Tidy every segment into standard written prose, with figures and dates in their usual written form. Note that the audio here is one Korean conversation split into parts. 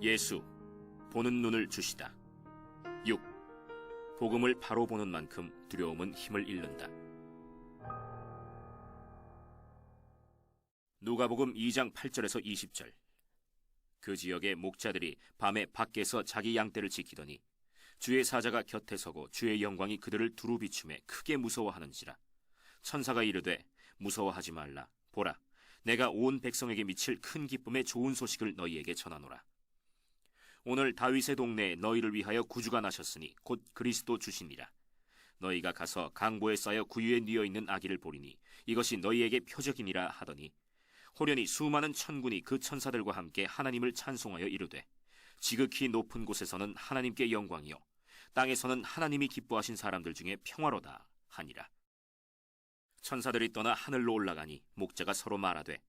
예수, 보는 눈을 주시다. 6. 복음을 바로 보는 만큼 두려움은 힘을 잃는다. 누가복음 2장 8절에서 20절. 그 지역의 목자들이 밤에 밖에서 자기 양떼를 지키더니 주의 사자가 곁에 서고 주의 영광이 그들을 두루 비추매 크게 무서워하는지라. 천사가 이르되 무서워하지 말라. 보라, 내가 온 백성에게 미칠 큰 기쁨의 좋은 소식을 너희에게 전하노라. 오늘 다윗의 동네에 너희를 위하여 구주가 나셨으니 곧 그리스도 주시니라. 너희가 가서 강보에 쌓여 구유에 뉘어 있는 아기를 보리니 이것이 너희에게 표적이니라 하더니 호련히 수많은 천군이 그 천사들과 함께 하나님을 찬송하여 이르되 지극히 높은 곳에서는 하나님께 영광이요 땅에서는 하나님이 기뻐하신 사람들 중에 평화로다 하니라. 천사들이 떠나 하늘로 올라가니 목자가 서로 말하되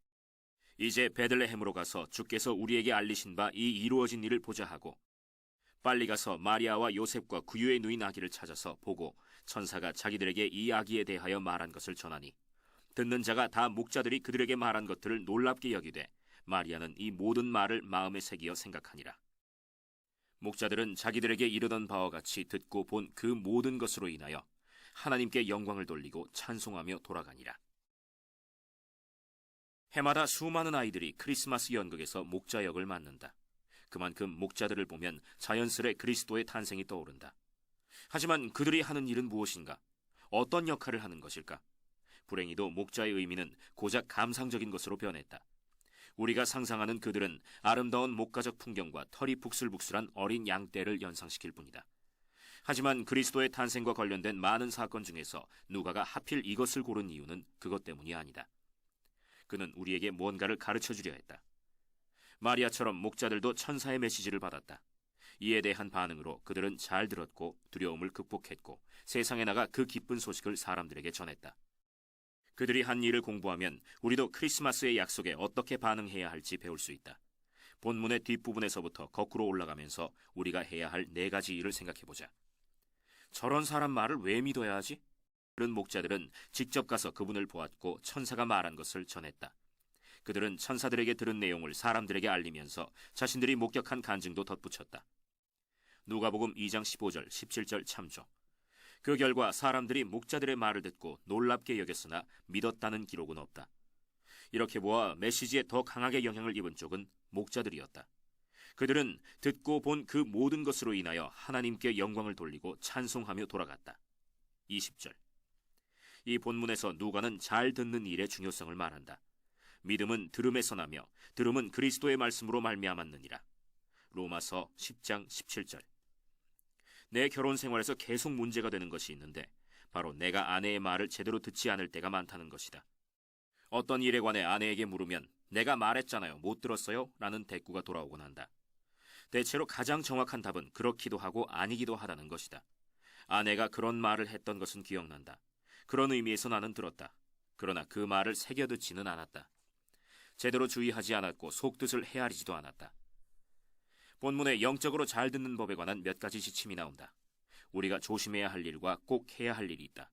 이제 베들레헴으로 가서 주께서 우리에게 알리신 바 이 이루어진 일을 보자 하고 빨리 가서 마리아와 요셉과 구유에 누인 아기를 찾아서 보고 천사가 자기들에게 이 아기에 대하여 말한 것을 전하니 듣는 자가 다 목자들이 그들에게 말한 것들을 놀랍게 여기되 마리아는 이 모든 말을 마음에 새기어 생각하니라. 목자들은 자기들에게 이르던 바와 같이 듣고 본 그 모든 것으로 인하여 하나님께 영광을 돌리고 찬송하며 돌아가니라. 해마다 수많은 아이들이 크리스마스 연극에서 목자 역을 맡는다. 그만큼 목자들을 보면 자연스레 그리스도의 탄생이 떠오른다. 하지만 그들이 하는 일은 무엇인가? 어떤 역할을 하는 것일까? 불행히도 목자의 의미는 고작 감상적인 것으로 변했다. 우리가 상상하는 그들은 아름다운 목가적 풍경과 털이 북슬북슬한 어린 양떼를 연상시킬 뿐이다. 하지만 그리스도의 탄생과 관련된 많은 사건 중에서 누가가 하필 이것을 고른 이유는 그것 때문이 아니다. 그는 우리에게 뭔가를 가르쳐주려 했다. 마리아처럼 목자들도 천사의 메시지를 받았다. 이에 대한 반응으로 그들은 잘 들었고 두려움을 극복했고 세상에 나가 그 기쁜 소식을 사람들에게 전했다. 그들이 한 일을 공부하면 우리도 크리스마스의 약속에 어떻게 반응해야 할지 배울 수 있다. 본문의 뒷부분에서부터 거꾸로 올라가면서 우리가 해야 할 4가지 일을 생각해보자. 저런 사람 말을 왜 믿어야 하지? 그런 목자들은 직접 가서 그분을 보았고 천사가 말한 것을 전했다. 그들은 천사들에게 들은 내용을 사람들에게 알리면서 자신들이 목격한 간증도 덧붙였다. 누가복음 2장 15절, 17절 참조. 그 결과 사람들이 목자들의 말을 듣고 놀랍게 여겼으나 믿었다는 기록은 없다. 이렇게 보아 메시지에 더 강하게 영향을 입은 쪽은 목자들이었다. 그들은 듣고 본 그 모든 것으로 인하여 하나님께 영광을 돌리고 찬송하며 돌아갔다. 20절. 이 본문에서 누가는 잘 듣는 일의 중요성을 말한다. 믿음은 들음에서 나며 들음은 그리스도의 말씀으로 말미암았느니라. 로마서 10장 17절. 내 결혼 생활에서 계속 문제가 되는 것이 있는데 바로 내가 아내의 말을 제대로 듣지 않을 때가 많다는 것이다. 어떤 일에 관해 아내에게 물으면 내가 말했잖아요, 못 들었어요? 라는 대꾸가 돌아오곤 한다. 대체로 가장 정확한 답은 그렇기도 하고 아니기도 하다는 것이다. 아내가 그런 말을 했던 것은 기억난다. 그런 의미에서 나는 들었다. 그러나 그 말을 새겨듣지는 않았다. 제대로 주의하지 않았고 속뜻을 헤아리지도 않았다. 본문에 영적으로 잘 듣는 법에 관한 몇 가지 지침이 나온다. 우리가 조심해야 할 일과 꼭 해야 할 일이 있다.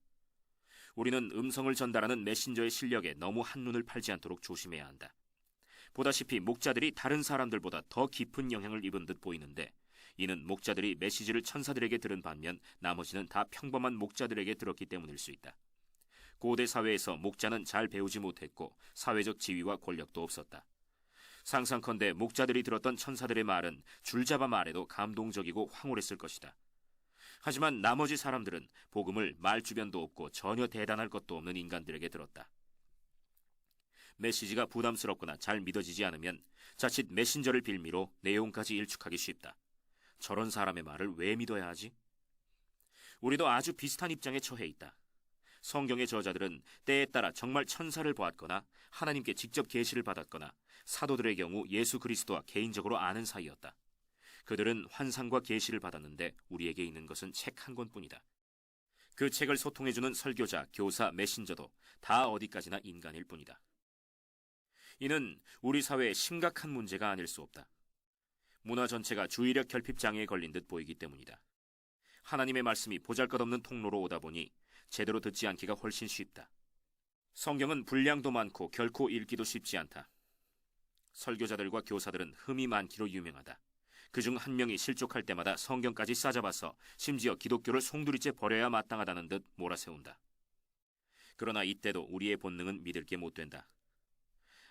우리는 음성을 전달하는 메신저의 실력에 너무 한눈을 팔지 않도록 조심해야 한다. 보다시피 목자들이 다른 사람들보다 더 깊은 영향을 입은 듯 보이는데 이는 목자들이 메시지를 천사들에게 들은 반면 나머지는 다 평범한 목자들에게 들었기 때문일 수 있다. 고대 사회에서 목자는 잘 배우지 못했고 사회적 지위와 권력도 없었다. 상상컨대 목자들이 들었던 천사들의 말은 줄잡아 말해도 감동적이고 황홀했을 것이다. 하지만 나머지 사람들은 복음을 말 주변도 없고 전혀 대단할 것도 없는 인간들에게 들었다. 메시지가 부담스럽거나 잘 믿어지지 않으면 자칫 메신저를 빌미로 내용까지 일축하기 쉽다. 저런 사람의 말을 왜 믿어야 하지? 우리도 아주 비슷한 입장에 처해 있다. 성경의 저자들은 때에 따라 정말 천사를 보았거나 하나님께 직접 계시를 받았거나 사도들의 경우 예수 그리스도와 개인적으로 아는 사이였다. 그들은 환상과 계시를 받았는데 우리에게 있는 것은 책 한 권뿐이다. 그 책을 소통해주는 설교자, 교사, 메신저도 다 어디까지나 인간일 뿐이다. 이는 우리 사회의 심각한 문제가 아닐 수 없다. 문화 전체가 주의력 결핍 장애에 걸린 듯 보이기 때문이다. 하나님의 말씀이 보잘것없는 통로로 오다 보니 제대로 듣지 않기가 훨씬 쉽다. 성경은 분량도 많고 결코 읽기도 쉽지 않다. 설교자들과 교사들은 흠이 많기로 유명하다. 그중 한 명이 실족할 때마다 성경까지 싸잡아서 심지어 기독교를 송두리째 버려야 마땅하다는 듯 몰아세운다. 그러나 이때도 우리의 본능은 믿을 게 못 된다.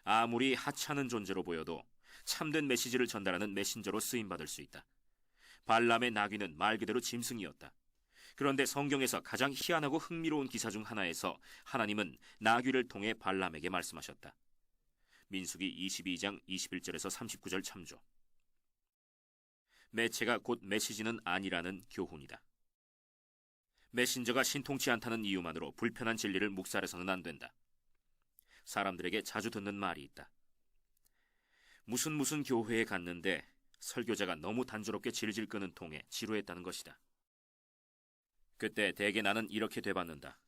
아무리 하찮은 존재로 보여도 참된 메시지를 전달하는 메신저로 쓰임받을 수 있다. 발람의 나귀는 말 그대로 짐승이었다. 그런데 성경에서 가장 희한하고 흥미로운 기사 중 하나에서 하나님은 나귀를 통해 발람에게 말씀하셨다. 민수기 22장 21절에서 39절 참조. 매체가 곧 메시지는 아니라는 교훈이다. 메신저가 신통치 않다는 이유만으로 불편한 진리를 묵살해서는 안 된다. 사람들에게 자주 듣는 말이 있다. 무슨 교회에 갔는데 설교자가 너무 단조롭게 질질 끄는 통에 지루했다는 것이다. 그때 대개 나는 이렇게 되받는다.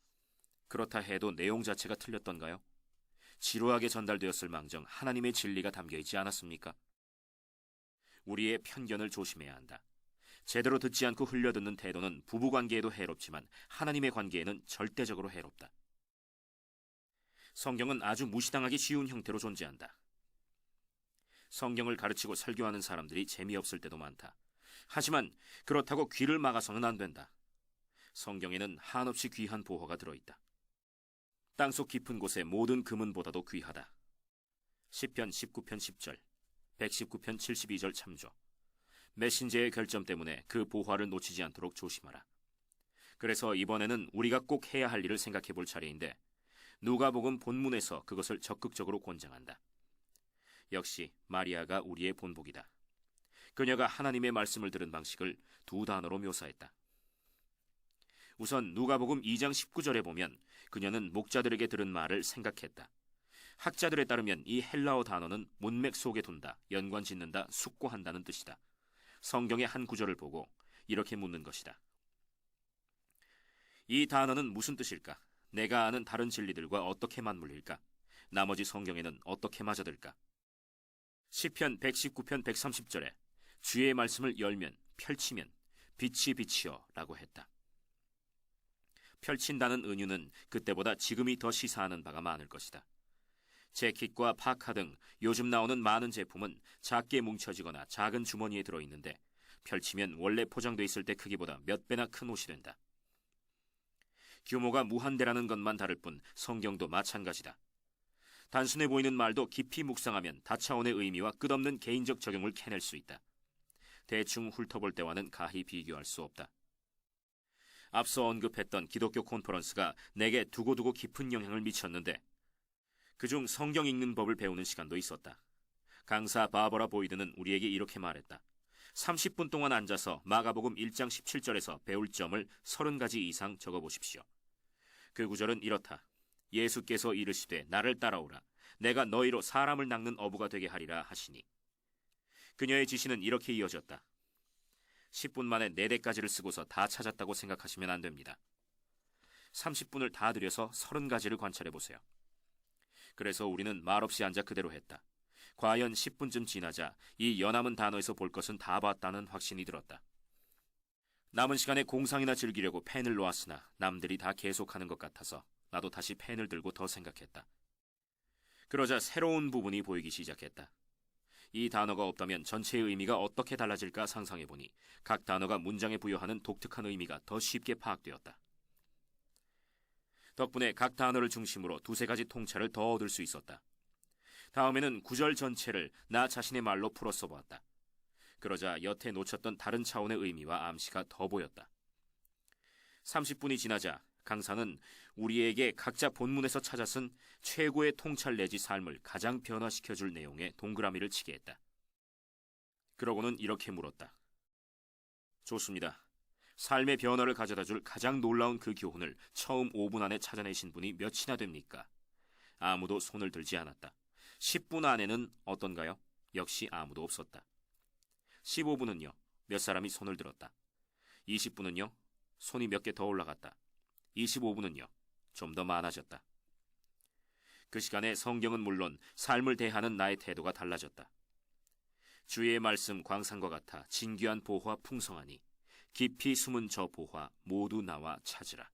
그렇다 해도 내용 자체가 틀렸던가요? 지루하게 전달되었을 망정 하나님의 진리가 담겨있지 않았습니까? 우리의 편견을 조심해야 한다. 제대로 듣지 않고 흘려듣는 태도는 부부관계에도 해롭지만 하나님의 관계에는 절대적으로 해롭다. 성경은 아주 무시당하기 쉬운 형태로 존재한다. 성경을 가르치고 설교하는 사람들이 재미없을 때도 많다. 하지만 그렇다고 귀를 막아서는 안 된다. 성경에는 한없이 귀한 보화가 들어있다. 땅속 깊은 곳의 모든 금은보다도 귀하다. 시편 19편 10절, 119편 72절 참조. 메신저의 결점 때문에 그 보화를 놓치지 않도록 조심하라. 그래서 이번에는 우리가 꼭 해야 할 일을 생각해 볼 차례인데 누가복음 본문에서 그것을 적극적으로 권장한다. 역시 마리아가 우리의 본보기다. 그녀가 하나님의 말씀을 들은 방식을 두 단어로 묘사했다. 우선 누가복음 2장 19절에 보면 그녀는 목자들에게 들은 말을 생각했다. 학자들에 따르면 이 헬라어 단어는 문맥 속에 둔다, 연관짓는다, 숙고한다는 뜻이다. 성경의 한 구절을 보고 이렇게 묻는 것이다. 이 단어는 무슨 뜻일까? 내가 아는 다른 진리들과 어떻게 맞물릴까? 나머지 성경에는 어떻게 맞아들까? 시편 119편 130절에 주의 말씀을 열면, 펼치면 빛이 비치어 라고 했다. 펼친다는 은유는 그때보다 지금이 더 시사하는 바가 많을 것이다. 재킷과 파카 등 요즘 나오는 많은 제품은 작게 뭉쳐지거나 작은 주머니에 들어있는데 펼치면 원래 포장돼 있을 때 크기보다 몇 배나 큰 옷이 된다. 규모가 무한대라는 것만 다를 뿐 성경도 마찬가지다. 단순해 보이는 말도 깊이 묵상하면 다차원의 의미와 끝없는 개인적 적용을 캐낼 수 있다. 대충 훑어볼 때와는 가히 비교할 수 없다. 앞서 언급했던 기독교 콘퍼런스가 내게 두고두고 깊은 영향을 미쳤는데 그중 성경 읽는 법을 배우는 시간도 있었다. 강사 바버라 보이드는 우리에게 이렇게 말했다. 30분 동안 앉아서 마가복음 1장 17절에서 배울 점을 30가지 이상 적어보십시오. 그 구절은 이렇다. 예수께서 이르시되 나를 따라오라. 내가 너희로 사람을 낚는 어부가 되게 하리라 하시니. 그녀의 지시는 이렇게 이어졌다. 10분 만에 4대까지를 쓰고서 다 찾았다고 생각하시면 안 됩니다. 30분을 다 들여서 30가지를 관찰해보세요. 그래서 우리는 말없이 앉아 그대로 했다. 과연 10분쯤 지나자 이 연함은 단어에서 볼 것은 다 봤다는 확신이 들었다. 남은 시간에 공상이나 즐기려고 펜을 놓았으나 남들이 다 계속하는 것 같아서 나도 다시 펜을 들고 더 생각했다. 그러자 새로운 부분이 보이기 시작했다. 이 단어가 없다면 전체의 의미가 어떻게 달라질까 상상해보니 각 단어가 문장에 부여하는 독특한 의미가 더 쉽게 파악되었다. 덕분에 각 단어를 중심으로 2-3가지 통찰을 더 얻을 수 있었다. 다음에는 구절 전체를 나 자신의 말로 풀어 써보았다. 그러자 여태 놓쳤던 다른 차원의 의미와 암시가 더 보였다. 30분이 지나자 강사는 우리에게 각자 본문에서 찾아 쓴 최고의 통찰 내지 삶을 가장 변화시켜줄 내용의 동그라미를 치게 했다. 그러고는 이렇게 물었다. 좋습니다. 삶의 변화를 가져다줄 가장 놀라운 그 교훈을 처음 5분 안에 찾아내신 분이 몇이나 됩니까? 아무도 손을 들지 않았다. 10분 안에는 어떤가요? 역시 아무도 없었다. 15분은요? 몇 사람이 손을 들었다. 20분은요? 손이 몇 개 더 올라갔다. 25분은요? 좀 더 많아졌다. 그 시간에 성경은 물론 삶을 대하는 나의 태도가 달라졌다. 주의 말씀 광산과 같아 진귀한 보화 풍성하니 깊이 숨은 저 보화 모두 나와 찾으라.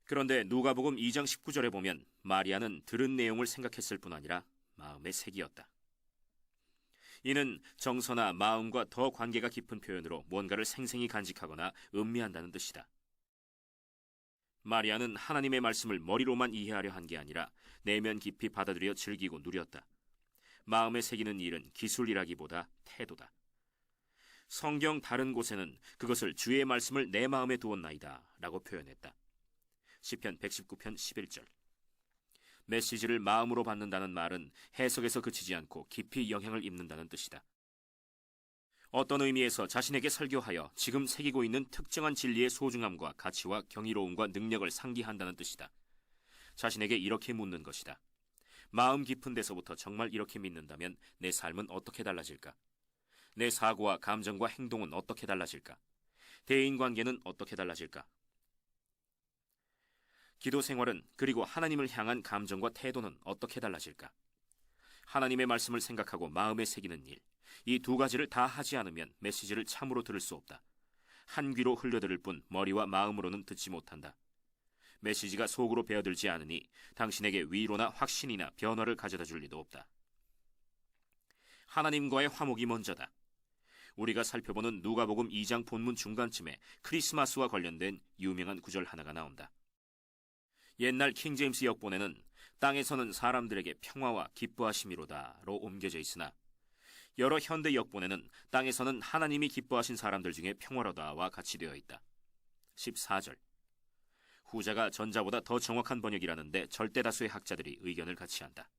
그런데 누가복음 2장 19절에 보면 마리아는 들은 내용을 생각했을 뿐 아니라 마음의 색이었다. 이는 정서나 마음과 더 관계가 깊은 표현으로 뭔가를 생생히 간직하거나 음미한다는 뜻이다. 마리아는 하나님의 말씀을 머리로만 이해하려 한 게 아니라 내면 깊이 받아들여 즐기고 누렸다. 마음에 새기는 일은 기술이라기보다 태도다. 성경 다른 곳에는 그것을 주의 말씀을 내 마음에 두었나이다 라고 표현했다. 시편 119편 11절. 메시지를 마음으로 받는다는 말은 해석에서 그치지 않고 깊이 영향을 입는다는 뜻이다. 어떤 의미에서 자신에게 설교하여 지금 새기고 있는 특정한 진리의 소중함과 가치와 경이로움과 능력을 상기한다는 뜻이다. 자신에게 이렇게 묻는 것이다. 마음 깊은 데서부터 정말 이렇게 믿는다면 내 삶은 어떻게 달라질까? 내 사고와 감정과 행동은 어떻게 달라질까? 대인관계는 어떻게 달라질까? 기도 생활은, 그리고 하나님을 향한 감정과 태도는 어떻게 달라질까? 하나님의 말씀을 생각하고 마음에 새기는 일, 이 두 가지를 다 하지 않으면 메시지를 참으로 들을 수 없다. 한 귀로 흘려들을 뿐 머리와 마음으로는 듣지 못한다. 메시지가 속으로 배어들지 않으니 당신에게 위로나 확신이나 변화를 가져다 줄 리도 없다. 하나님과의 화목이 먼저다. 우리가 살펴보는 누가복음 2장 본문 중간쯤에 크리스마스와 관련된 유명한 구절 하나가 나온다. 옛날 킹제임스 역본에는 땅에서는 사람들에게 평화와 기뻐하심이로다로 옮겨져 있으나 여러 현대 역본에는 땅에서는 하나님이 기뻐하신 사람들 중에 평화로다와 같이 되어 있다. 14절. 후자가 전자보다 더 정확한 번역이라는데 절대 다수의 학자들이 의견을 같이 한다.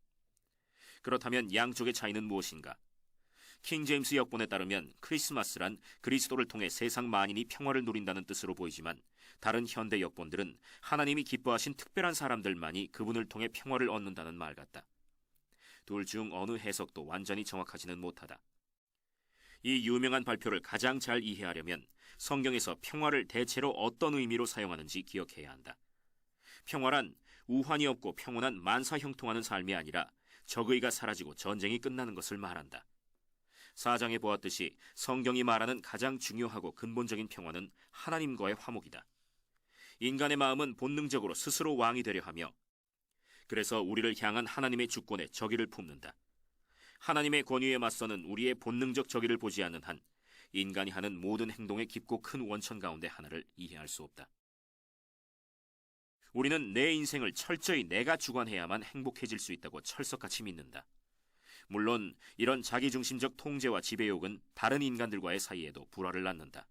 그렇다면 양쪽의 차이는 무엇인가? 킹제임스 역본에 따르면 크리스마스란 그리스도를 통해 세상 만인이 평화를 누린다는 뜻으로 보이지만 다른 현대 역본들은 하나님이 기뻐하신 특별한 사람들만이 그분을 통해 평화를 얻는다는 말 같다. 둘 중 어느 해석도 완전히 정확하지는 못하다. 이 유명한 발표를 가장 잘 이해하려면 성경에서 평화를 대체로 어떤 의미로 사용하는지 기억해야 한다. 평화란 우환이 없고 평온한 만사형통하는 삶이 아니라 적의가 사라지고 전쟁이 끝나는 것을 말한다. 사장에 보았듯이 성경이 말하는 가장 중요하고 근본적인 평화는 하나님과의 화목이다. 인간의 마음은 본능적으로 스스로 왕이 되려 하며 그래서 우리를 향한 하나님의 주권에 적의를 품는다. 하나님의 권위에 맞서는 우리의 본능적 적의를 보지 않는 한 인간이 하는 모든 행동의 깊고 큰 원천 가운데 하나를 이해할 수 없다. 우리는 내 인생을 철저히 내가 주관해야만 행복해질 수 있다고 철석같이 믿는다. 물론 이런 자기중심적 통제와 지배욕은 다른 인간들과의 사이에도 불화를 낳는다.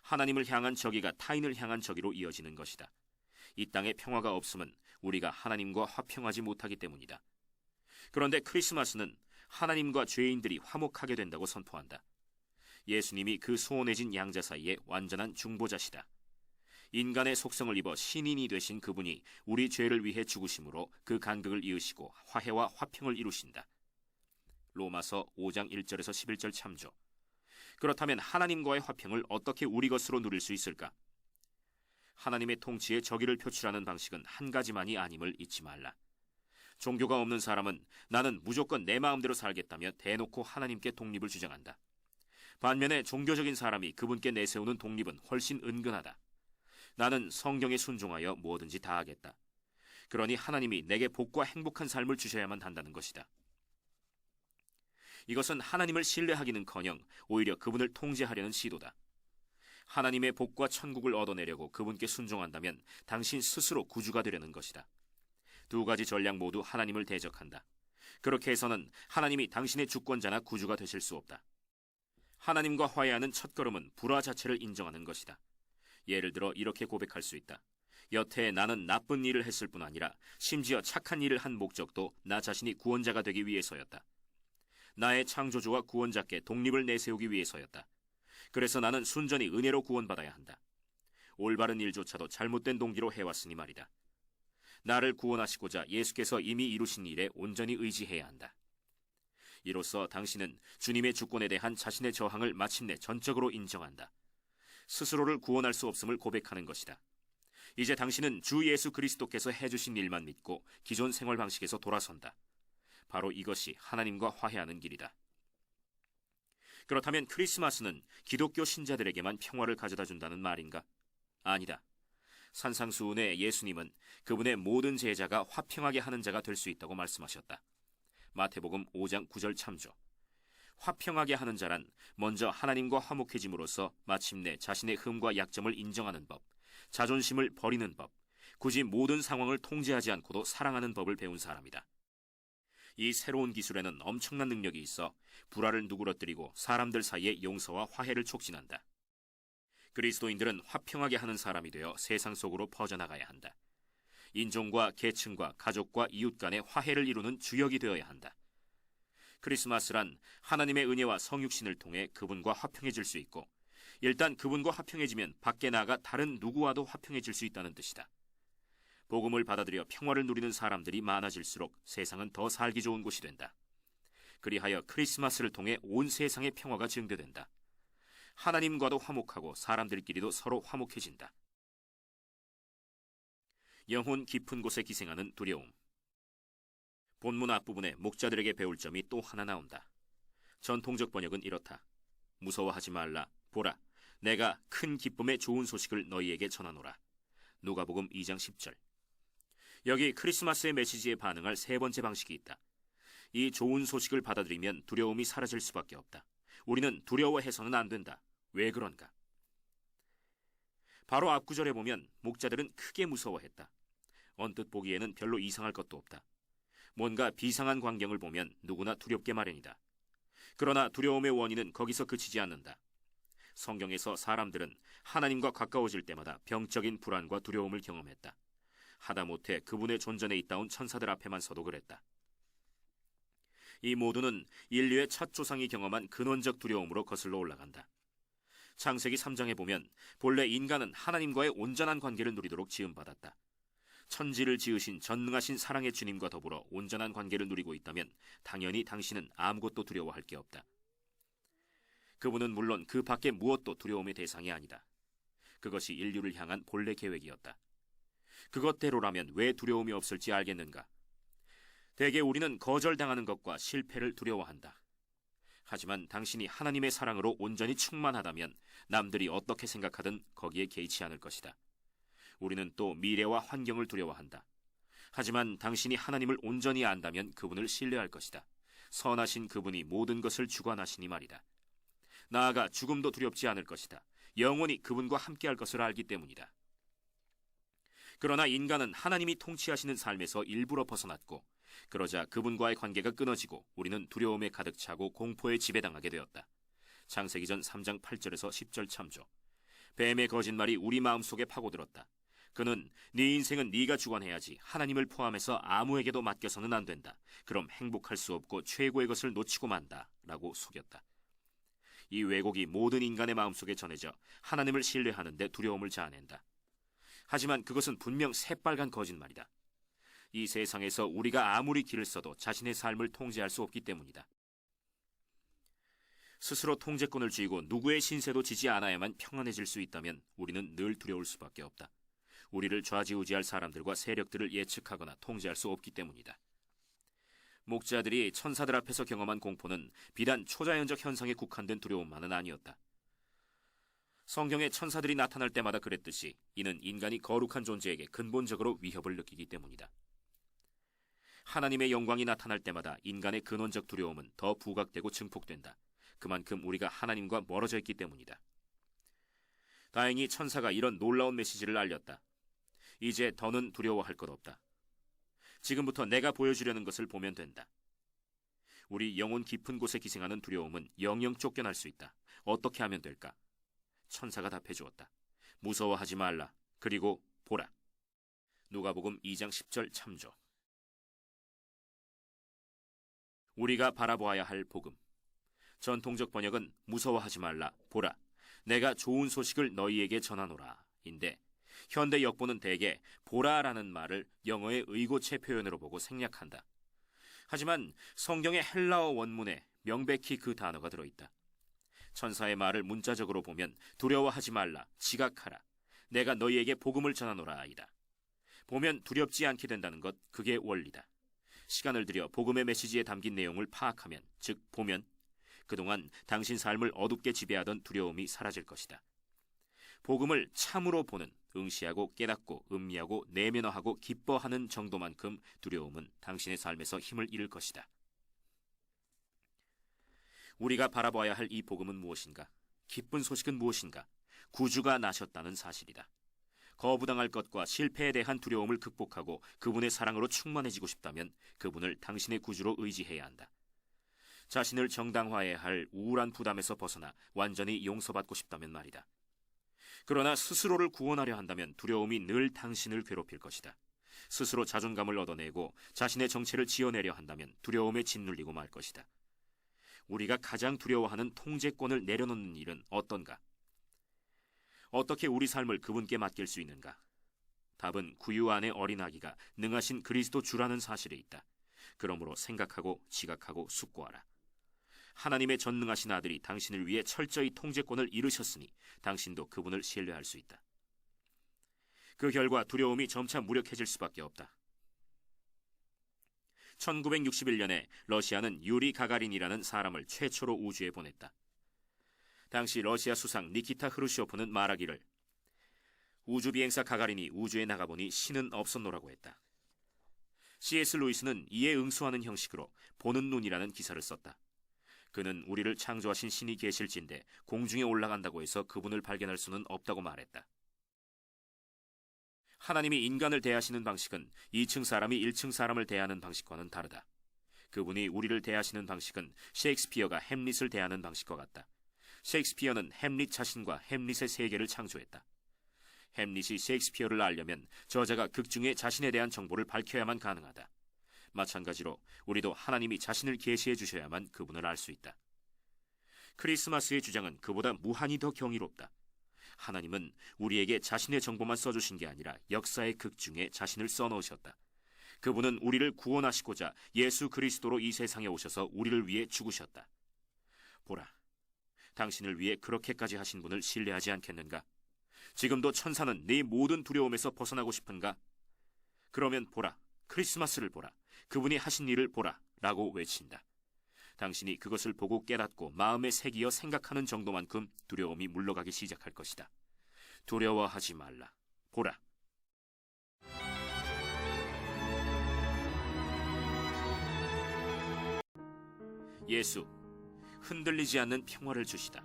하나님을 향한 적의가 타인을 향한 적의로 이어지는 것이다. 이 땅에 평화가 없음은 우리가 하나님과 화평하지 못하기 때문이다. 그런데 크리스마스는 하나님과 죄인들이 화목하게 된다고 선포한다. 예수님이 그 소원해진 양자 사이에 완전한 중보자시다. 인간의 속성을 입어 신인이 되신 그분이 우리 죄를 위해 죽으심으로 그 간극을 이으시고 화해와 화평을 이루신다. 로마서 5장 1절에서 11절 참조. 그렇다면 하나님과의 화평을 어떻게 우리 것으로 누릴 수 있을까? 하나님의 통치에 적의를 표출하는 방식은 한 가지만이 아님을 잊지 말라. 종교가 없는 사람은 나는 무조건 내 마음대로 살겠다며 대놓고 하나님께 독립을 주장한다. 반면에 종교적인 사람이 그분께 내세우는 독립은 훨씬 은근하다. 나는 성경에 순종하여 뭐든지 다 하겠다. 그러니 하나님이 내게 복과 행복한 삶을 주셔야만 한다는 것이다. 이것은 하나님을 신뢰하기는커녕 오히려 그분을 통제하려는 시도다. 하나님의 복과 천국을 얻어내려고 그분께 순종한다면 당신 스스로 구주가 되려는 것이다. 두 가지 전략 모두 하나님을 대적한다. 그렇게 해서는 하나님이 당신의 주권자나 구주가 되실 수 없다. 하나님과 화해하는 첫걸음은 불화 자체를 인정하는 것이다. 예를 들어 이렇게 고백할 수 있다. 여태 나는 나쁜 일을 했을 뿐 아니라 심지어 착한 일을 한 목적도 나 자신이 구원자가 되기 위해서였다. 나의 창조주와 구원자께 독립을 내세우기 위해서였다. 그래서 나는 순전히 은혜로 구원받아야 한다. 올바른 일조차도 잘못된 동기로 해왔으니 말이다. 나를 구원하시고자 예수께서 이미 이루신 일에 온전히 의지해야 한다. 이로써 당신은 주님의 주권에 대한 자신의 저항을 마침내 전적으로 인정한다. 스스로를 구원할 수 없음을 고백하는 것이다. 이제 당신은 주 예수 그리스도께서 해주신 일만 믿고 기존 생활 방식에서 돌아선다. 바로 이것이 하나님과 화해하는 길이다. 그렇다면 크리스마스는 기독교 신자들에게만 평화를 가져다 준다는 말인가? 아니다. 산상수훈의 예수님은 그분의 모든 제자가 화평하게 하는 자가 될 수 있다고 말씀하셨다. 마태복음 5장 9절 참조. 화평하게 하는 자란 먼저 하나님과 화목해짐으로써 마침내 자신의 흠과 약점을 인정하는 법, 자존심을 버리는 법, 굳이 모든 상황을 통제하지 않고도 사랑하는 법을 배운 사람이다. 이 새로운 기술에는 엄청난 능력이 있어 불화를 누그러뜨리고 사람들 사이의 용서와 화해를 촉진한다. 그리스도인들은 화평하게 하는 사람이 되어 세상 속으로 퍼져나가야 한다. 인종과 계층과 가족과 이웃 간의 화해를 이루는 주역이 되어야 한다. 크리스마스란 하나님의 은혜와 성육신을 통해 그분과 화평해질 수 있고, 일단 그분과 화평해지면 밖에 나가 다른 누구와도 화평해질 수 있다는 뜻이다. 복음을 받아들여 평화를 누리는 사람들이 많아질수록 세상은 더 살기 좋은 곳이 된다. 그리하여 크리스마스를 통해 온 세상의 평화가 증대된다. 하나님과도 화목하고 사람들끼리도 서로 화목해진다. 영혼 깊은 곳에 기생하는 두려움. 본문 앞부분에 목자들에게 배울 점이 또 하나 나온다. 전통적 번역은 이렇다. 무서워하지 말라. 보라, 내가 큰 기쁨의 좋은 소식을 너희에게 전하노라. 누가복음 2장 10절. 여기 크리스마스의 메시지에 반응할 세 번째 방식이 있다. 이 좋은 소식을 받아들이면 두려움이 사라질 수밖에 없다. 우리는 두려워해서는 안 된다. 왜 그런가? 바로 앞 구절에 보면 목자들은 크게 무서워했다. 언뜻 보기에는 별로 이상할 것도 없다. 뭔가 비상한 광경을 보면 누구나 두렵게 마련이다. 그러나 두려움의 원인은 거기서 그치지 않는다. 성경에서 사람들은 하나님과 가까워질 때마다 병적인 불안과 두려움을 경험했다. 하다못해 그분의 존전에 있다온 천사들 앞에만 서도 그랬다. 이 모두는 인류의 첫 조상이 경험한 근원적 두려움으로 거슬러 올라간다. 창세기 3장에 보면 본래 인간은 하나님과의 온전한 관계를 누리도록 지음받았다. 천지를 지으신 전능하신 사랑의 주님과 더불어 온전한 관계를 누리고 있다면 당연히 당신은 아무것도 두려워할 게 없다. 그분은 물론 그 밖에 무엇도 두려움의 대상이 아니다. 그것이 인류를 향한 본래 계획이었다. 그것대로라면 왜 두려움이 없을지 알겠는가? 대개 우리는 거절당하는 것과 실패를 두려워한다. 하지만 당신이 하나님의 사랑으로 온전히 충만하다면 남들이 어떻게 생각하든 거기에 개의치 않을 것이다. 우리는 또 미래와 환경을 두려워한다. 하지만 당신이 하나님을 온전히 안다면 그분을 신뢰할 것이다. 선하신 그분이 모든 것을 주관하시니 말이다. 나아가 죽음도 두렵지 않을 것이다. 영원히 그분과 함께할 것을 알기 때문이다. 그러나 인간은 하나님이 통치하시는 삶에서 일부러 벗어났고, 그러자 그분과의 관계가 끊어지고 우리는 두려움에 가득 차고 공포에 지배당하게 되었다. 창세기전 3장 8절에서 10절 참조. 뱀의 거짓말이 우리 마음속에 파고들었다. 그는 네 인생은 네가 주관해야지 하나님을 포함해서 아무에게도 맡겨서는 안 된다. 그럼 행복할 수 없고 최고의 것을 놓치고 만다. 라고 속였다. 이 왜곡이 모든 인간의 마음속에 전해져 하나님을 신뢰하는 데 두려움을 자아낸다. 하지만 그것은 분명 새빨간 거짓말이다. 이 세상에서 우리가 아무리 길을 써도 자신의 삶을 통제할 수 없기 때문이다. 스스로 통제권을 쥐고 누구의 신세도 지지 않아야만 평안해질 수 있다면 우리는 늘 두려울 수밖에 없다. 우리를 좌지우지할 사람들과 세력들을 예측하거나 통제할 수 없기 때문이다. 목자들이 천사들 앞에서 경험한 공포는 비단 초자연적 현상에 국한된 두려움만은 아니었다. 성경에 천사들이 나타날 때마다 그랬듯이 이는 인간이 거룩한 존재에게 근본적으로 위협을 느끼기 때문이다. 하나님의 영광이 나타날 때마다 인간의 근원적 두려움은 더 부각되고 증폭된다. 그만큼 우리가 하나님과 멀어져 있기 때문이다. 다행히 천사가 이런 놀라운 메시지를 알렸다. 이제 더는 두려워할 것 없다. 지금부터 내가 보여주려는 것을 보면 된다. 우리 영혼 깊은 곳에 기생하는 두려움은 영영 쫓겨날 수 있다. 어떻게 하면 될까? 천사가 답해 주었다. 무서워하지 말라. 그리고 보라. 누가복음 2장 10절 참조. 우리가 바라보아야 할 복음. 전통적 번역은 무서워하지 말라. 보라. 내가 좋은 소식을 너희에게 전하노라. 인데 현대 역보는 대개 보라라는 말을 영어의 의고체 표현으로 보고 생략한다. 하지만 성경의 헬라어 원문에 명백히 그 단어가 들어있다. 천사의 말을 문자적으로 보면 두려워하지 말라, 지각하라, 내가 너희에게 복음을 전하노라 아이다. 보면 두렵지 않게 된다는 것, 그게 원리다. 시간을 들여 복음의 메시지에 담긴 내용을 파악하면, 즉 보면 그동안 당신 삶을 어둡게 지배하던 두려움이 사라질 것이다. 복음을 참으로 보는, 응시하고 깨닫고 음미하고 내면화하고 기뻐하는 정도만큼 두려움은 당신의 삶에서 힘을 잃을 것이다. 우리가 바라봐야 할 이 복음은 무엇인가? 기쁜 소식은 무엇인가? 구주가 나셨다는 사실이다. 거부당할 것과 실패에 대한 두려움을 극복하고 그분의 사랑으로 충만해지고 싶다면 그분을 당신의 구주로 의지해야 한다. 자신을 정당화해야 할 우울한 부담에서 벗어나 완전히 용서받고 싶다면 말이다. 그러나 스스로를 구원하려 한다면 두려움이 늘 당신을 괴롭힐 것이다. 스스로 자존감을 얻어내고 자신의 정체를 지어내려 한다면 두려움에 짓눌리고 말 것이다. 우리가 가장 두려워하는 통제권을 내려놓는 일은 어떤가? 어떻게 우리 삶을 그분께 맡길 수 있는가? 답은 구유 안의 어린아기가 능하신 그리스도 주라는 사실에 있다. 그러므로 생각하고 지각하고 숙고하라. 하나님의 전능하신 아들이 당신을 위해 철저히 통제권을 이루셨으니 당신도 그분을 신뢰할 수 있다. 그 결과 두려움이 점차 무력해질 수밖에 없다. 1961년에 러시아는 유리 가가린이라는 사람을 최초로 우주에 보냈다. 당시 러시아 수상 니키타 흐루시오프는 말하기를 우주비행사 가가린이 우주에 나가보니 신은 없었노라고 했다. C.S. 루이스는 이에 응수하는 형식으로 보는 눈이라는 기사를 썼다. 그는 우리를 창조하신 신이 계실진데 공중에 올라간다고 해서 그분을 발견할 수는 없다고 말했다. 하나님이 인간을 대하시는 방식은 2층 사람이 1층 사람을 대하는 방식과는 다르다. 그분이 우리를 대하시는 방식은 셰익스피어가 햄릿을 대하는 방식과 같다. 셰익스피어는 햄릿 자신과 햄릿의 세계를 창조했다. 햄릿이 셰익스피어를 알려면 저자가 극 중에 자신에 대한 정보를 밝혀야만 가능하다. 마찬가지로 우리도 하나님이 자신을 계시해 주셔야만 그분을 알 수 있다. 크리스마스의 주장은 그보다 무한히 더 경이롭다. 하나님은 우리에게 자신의 정보만 써주신 게 아니라 역사의 극 중에 자신을 써넣으셨다. 그분은 우리를 구원하시고자 예수 그리스도로 이 세상에 오셔서 우리를 위해 죽으셨다. 보라, 당신을 위해 그렇게까지 하신 분을 신뢰하지 않겠는가? 지금도 천사는 네 모든 두려움에서 벗어나고 싶은가? 그러면 보라, 크리스마스를 보라, 그분이 하신 일을 보라 라고 외친다. 당신이 그것을 보고 깨닫고 마음에 새기어 생각하는 정도만큼 두려움이 물러가기 시작할 것이다. 두려워하지 말라. 보라. 예수, 흔들리지 않는 평화를 주시다.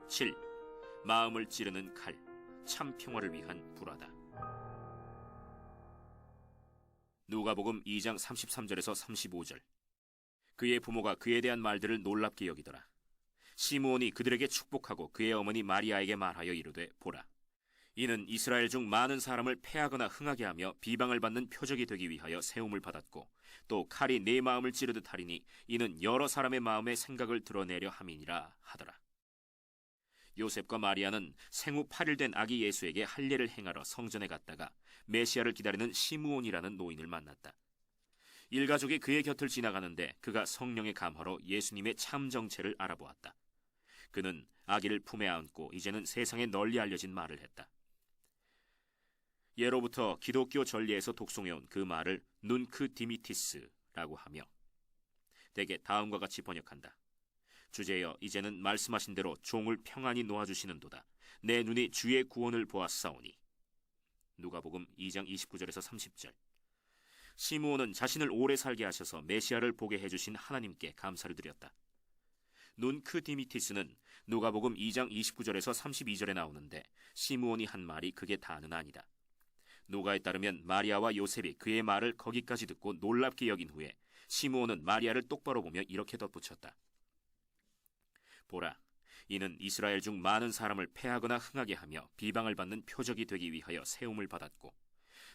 7. 마음을 찌르는 칼, 참 평화를 위한 불화다. 누가복음 2장 33절에서 35절. 그의 부모가 그에 대한 말들을 놀랍게 여기더라. 시므온이 그들에게 축복하고 그의 어머니 마리아에게 말하여 이르되, 보라, 이는 이스라엘 중 많은 사람을 패하거나 흥하게 하며 비방을 받는 표적이 되기 위하여 세움을 받았고 또 칼이 내 마음을 찌르듯 하리니 이는 여러 사람의 마음의 생각을 드러내려 함이니라 하더라. 요셉과 마리아는 생후 8일 된 아기 예수에게 할례를 행하러 성전에 갔다가 메시아를 기다리는 시므온이라는 노인을 만났다. 일가족이 그의 곁을 지나가는데 그가 성령의 감화로 예수님의 참 정체를 알아보았다. 그는 아기를 품에 안고 이제는 세상에 널리 알려진 말을 했다. 예로부터 기독교 전리에서 독송해온 그 말을 눈크 디미티스라고 하며 대개 다음과 같이 번역한다. 주제여, 이제는 말씀하신 대로 종을 평안히 놓아주시는도다. 내 눈이 주의 구원을 보았사오니. 누가복음 2장 29절에서 30절. 시므온은 자신을 오래 살게 하셔서 메시아를 보게 해주신 하나님께 감사를 드렸다. 눈크 디미티스는 누가복음 2장 29절에서 32절에 나오는데 시므온이 한 말이 그게 다는 아니다. 누가에 따르면 마리아와 요셉이 그의 말을 거기까지 듣고 놀랍게 여긴 후에 시므온은 마리아를 똑바로 보며 이렇게 덧붙였다. 보라, 이는 이스라엘 중 많은 사람을 패하거나 흥하게 하며 비방을 받는 표적이 되기 위하여 세움을 받았고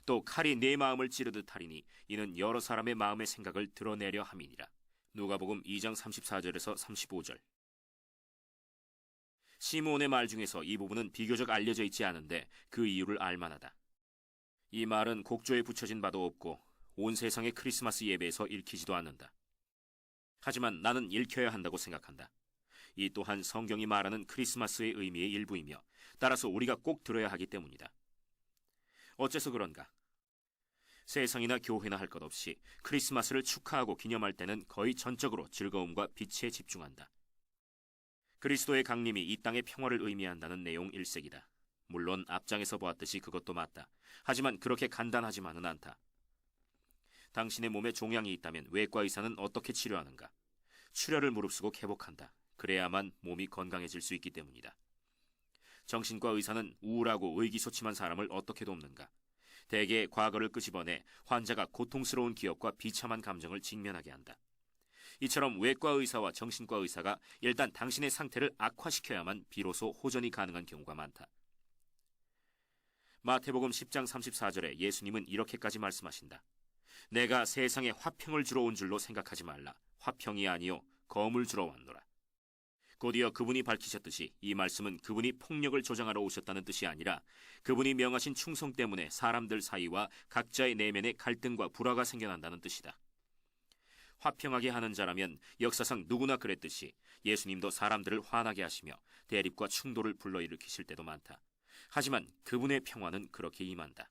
또 칼이 내 마음을 찌르듯 하리니 이는 여러 사람의 마음의 생각을 드러내려 함이니라. 누가복음 2장 34절에서 35절. 시므온의 말 중에서 이 부분은 비교적 알려져 있지 않은데 그 이유를 알만하다. 이 말은 곡조에 붙여진 바도 없고 온 세상의 크리스마스 예배에서 읽히지도 않는다. 하지만 나는 읽혀야 한다고 생각한다. 이 또한 성경이 말하는 크리스마스의 의미의 일부이며 따라서 우리가 꼭 들어야 하기 때문이다. 어째서 그런가? 세상이나 교회나 할 것 없이 크리스마스를 축하하고 기념할 때는 거의 전적으로 즐거움과 빛에 집중한다. 그리스도의 강림이 이 땅의 평화를 의미한다는 내용 일색이다. 물론 앞장에서 보았듯이 그것도 맞다. 하지만 그렇게 간단하지만은 않다. 당신의 몸에 종양이 있다면 외과 의사는 어떻게 치료하는가? 출혈을 무릅쓰고 회복한다. 그래야만 몸이 건강해질 수 있기 때문이다. 정신과 의사는 우울하고 의기소침한 사람을 어떻게 돕는가? 대개 과거를 끄집어내 환자가 고통스러운 기억과 비참한 감정을 직면하게 한다. 이처럼 외과 의사와 정신과 의사가 일단 당신의 상태를 악화시켜야만 비로소 호전이 가능한 경우가 많다. 마태복음 10장 34절에 예수님은 이렇게까지 말씀하신다. 내가 세상에 화평을 주러 온 줄로 생각하지 말라. 화평이 아니요 검을 주러 왔노라. 곧이어 그분이 밝히셨듯이 이 말씀은 그분이 폭력을 조장하러 오셨다는 뜻이 아니라 그분이 명하신 충성 때문에 사람들 사이와 각자의 내면에 갈등과 불화가 생겨난다는 뜻이다. 화평하게 하는 자라면 역사상 누구나 그랬듯이 예수님도 사람들을 화나게 하시며 대립과 충돌을 불러일으키실 때도 많다. 하지만 그분의 평화는 그렇게 임한다.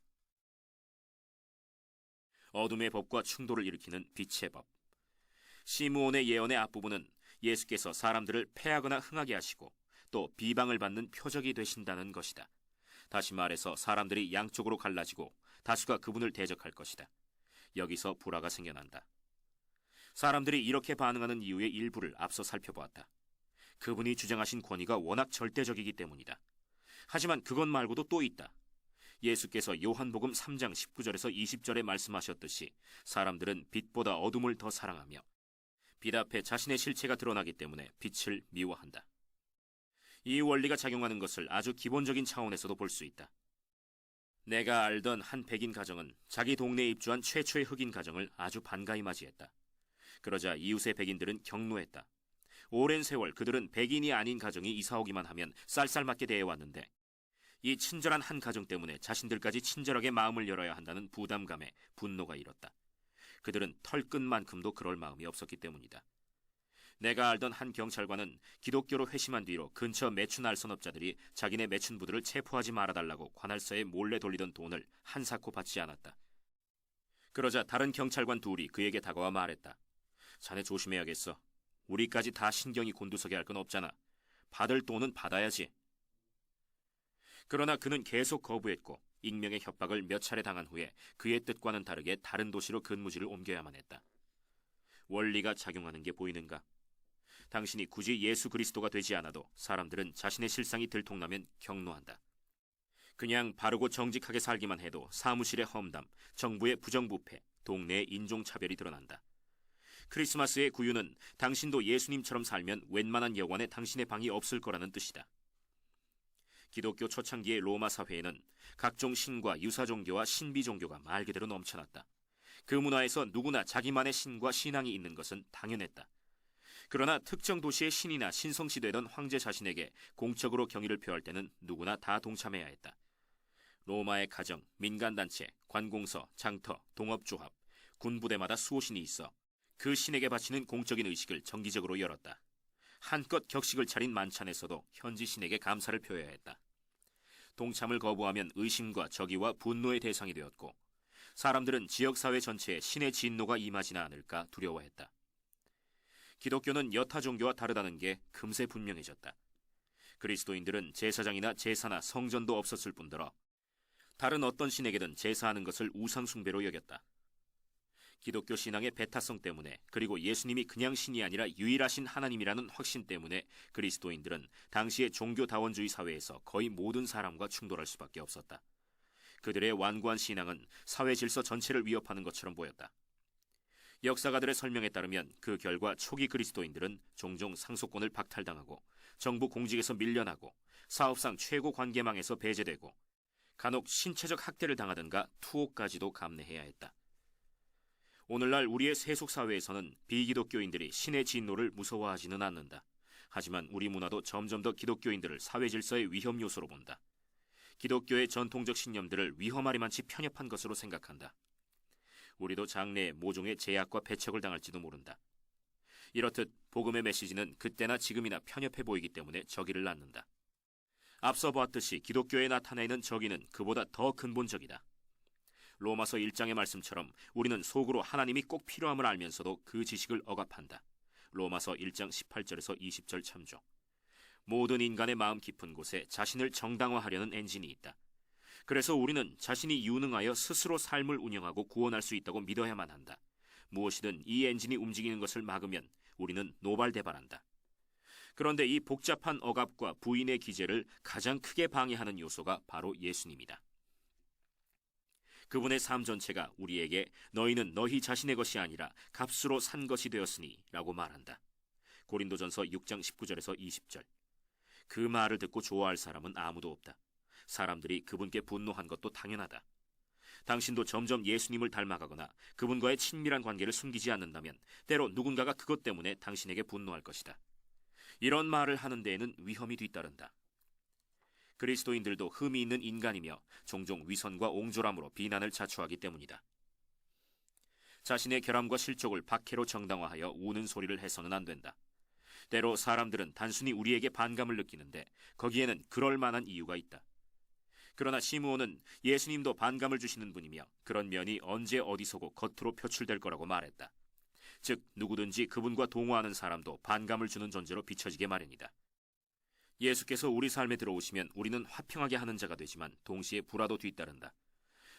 어둠의 법과 충돌을 일으키는 빛의 법. 시므온의 예언의 앞부분은 예수께서 사람들을 패하거나 흥하게 하시고 또 비방을 받는 표적이 되신다는 것이다. 다시 말해서 사람들이 양쪽으로 갈라지고 다수가 그분을 대적할 것이다. 여기서 불화가 생겨난다. 사람들이 이렇게 반응하는 이유의 일부를 앞서 살펴보았다. 그분이 주장하신 권위가 워낙 절대적이기 때문이다. 하지만 그것 말고도 또 있다. 예수께서 요한복음 3장 19절에서 20절에 말씀하셨듯이 사람들은 빛보다 어둠을 더 사랑하며 빛 앞에 자신의 실체가 드러나기 때문에 빛을 미워한다. 이 원리가 작용하는 것을 아주 기본적인 차원에서도 볼 수 있다. 내가 알던 한 백인 가정은 자기 동네에 입주한 최초의 흑인 가정을 아주 반가이 맞이했다. 그러자 이웃의 백인들은 경노했다. 오랜 세월 그들은 백인이 아닌 가정이 이사오기만 하면 쌀쌀맞게 대해왔는데 이 친절한 한 가정 때문에 자신들까지 친절하게 마음을 열어야 한다는 부담감에 분노가 일었다. 그들은 털끝만큼도 그럴 마음이 없었기 때문이다. 내가 알던 한 경찰관은 기독교로 회심한 뒤로 근처 매춘 알선업자들이 자기네 매춘부들을 체포하지 말아달라고 관할서에 몰래 돌리던 돈을 한사코 받지 않았다. 그러자 다른 경찰관 둘이 그에게 다가와 말했다. 자네 조심해야겠어. 우리까지 다 신경이 곤두서게 할 건 없잖아. 받을 돈은 받아야지. 그러나 그는 계속 거부했고 익명의 협박을 몇 차례 당한 후에 그의 뜻과는 다르게 다른 도시로 근무지를 옮겨야만 했다. 원리가 작용하는 게 보이는가? 당신이 굳이 예수 그리스도가 되지 않아도 사람들은 자신의 실상이 들통나면 경노한다. 그냥 바르고 정직하게 살기만 해도 사무실의 험담, 정부의 부정부패, 동네의 인종차별이 드러난다. 크리스마스의 구유는 당신도 예수님처럼 살면 웬만한 여관에 당신의 방이 없을 거라는 뜻이다. 기독교 초창기의 로마 사회에는 각종 신과 유사 종교와 신비 종교가 말 그대로 넘쳐났다. 그 문화에서 누구나 자기만의 신과 신앙이 있는 것은 당연했다. 그러나 특정 도시의 신이나 신성시 되던 황제 자신에게 공적으로 경의를 표할 때는 누구나 다 동참해야 했다. 로마의 가정, 민간단체, 관공서, 장터, 동업조합, 군부대마다 수호신이 있어 그 신에게 바치는 공적인 의식을 정기적으로 열었다. 한껏 격식을 차린 만찬에서도 현지 신에게 감사를 표해야 했다. 동참을 거부하면 의심과 적의와 분노의 대상이 되었고 사람들은 지역사회 전체에 신의 진노가 임하지나 않을까 두려워했다. 기독교는 여타 종교와 다르다는 게 금세 분명해졌다. 그리스도인들은 제사장이나 제사나 성전도 없었을 뿐더러 다른 어떤 신에게든 제사하는 것을 우상숭배로 여겼다. 기독교 신앙의 배타성 때문에 그리고 예수님이 그냥 신이 아니라 유일하신 하나님이라는 확신 때문에 그리스도인들은 당시의 종교다원주의 사회에서 거의 모든 사람과 충돌할 수밖에 없었다. 그들의 완고한 신앙은 사회 질서 전체를 위협하는 것처럼 보였다. 역사가들의 설명에 따르면 그 결과 초기 그리스도인들은 종종 상속권을 박탈당하고 정부 공직에서 밀려나고 사업상 최고 관계망에서 배제되고 간혹 신체적 학대를 당하든가 투옥까지도 감내해야 했다. 오늘날 우리의 세속사회에서는 비기독교인들이 신의 진노를 무서워하지는 않는다. 하지만 우리 문화도 점점 더 기독교인들을 사회 질서의 위험 요소로 본다. 기독교의 전통적 신념들을 위험하리만치 편협한 것으로 생각한다. 우리도 장래에 모종의 제약과 배척을 당할지도 모른다. 이렇듯 복음의 메시지는 그때나 지금이나 편협해 보이기 때문에 적의를 낳는다. 앞서 보았듯이 기독교에 나타내는 적의는 그보다 더 근본적이다. 로마서 1장의 말씀처럼 우리는 속으로 하나님이 꼭 필요함을 알면서도 그 지식을 억압한다. 로마서 1장 18절에서 20절 참조. 모든 인간의 마음 깊은 곳에 자신을 정당화하려는 엔진이 있다. 그래서 우리는 자신이 유능하여 스스로 삶을 운영하고 구원할 수 있다고 믿어야만 한다. 무엇이든 이 엔진이 움직이는 것을 막으면 우리는 노발대발한다. 그런데 이 복잡한 억압과 부인의 기제를 가장 크게 방해하는 요소가 바로 예수님이다. 그분의 삶 전체가 우리에게 너희는 너희 자신의 것이 아니라 값으로 산 것이 되었으니 라고 말한다. 고린도전서 6장 19절에서 20절. 그 말을 듣고 좋아할 사람은 아무도 없다. 사람들이 그분께 분노한 것도 당연하다. 당신도 점점 예수님을 닮아가거나 그분과의 친밀한 관계를 숨기지 않는다면 때로 누군가가 그것 때문에 당신에게 분노할 것이다. 이런 말을 하는 데에는 위험이 뒤따른다. 그리스도인들도 흠이 있는 인간이며 종종 위선과 옹졸함으로 비난을 자초하기 때문이다. 자신의 결함과 실족을 박해로 정당화하여 우는 소리를 해서는 안 된다. 때로 사람들은 단순히 우리에게 반감을 느끼는데 거기에는 그럴 만한 이유가 있다. 그러나 시므온은 예수님도 반감을 주시는 분이며 그런 면이 언제 어디서고 겉으로 표출될 거라고 말했다. 즉 누구든지 그분과 동호하는 사람도 반감을 주는 존재로 비춰지게 마련이다. 예수께서 우리 삶에 들어오시면 우리는 화평하게 하는 자가 되지만 동시에 불화도 뒤따른다.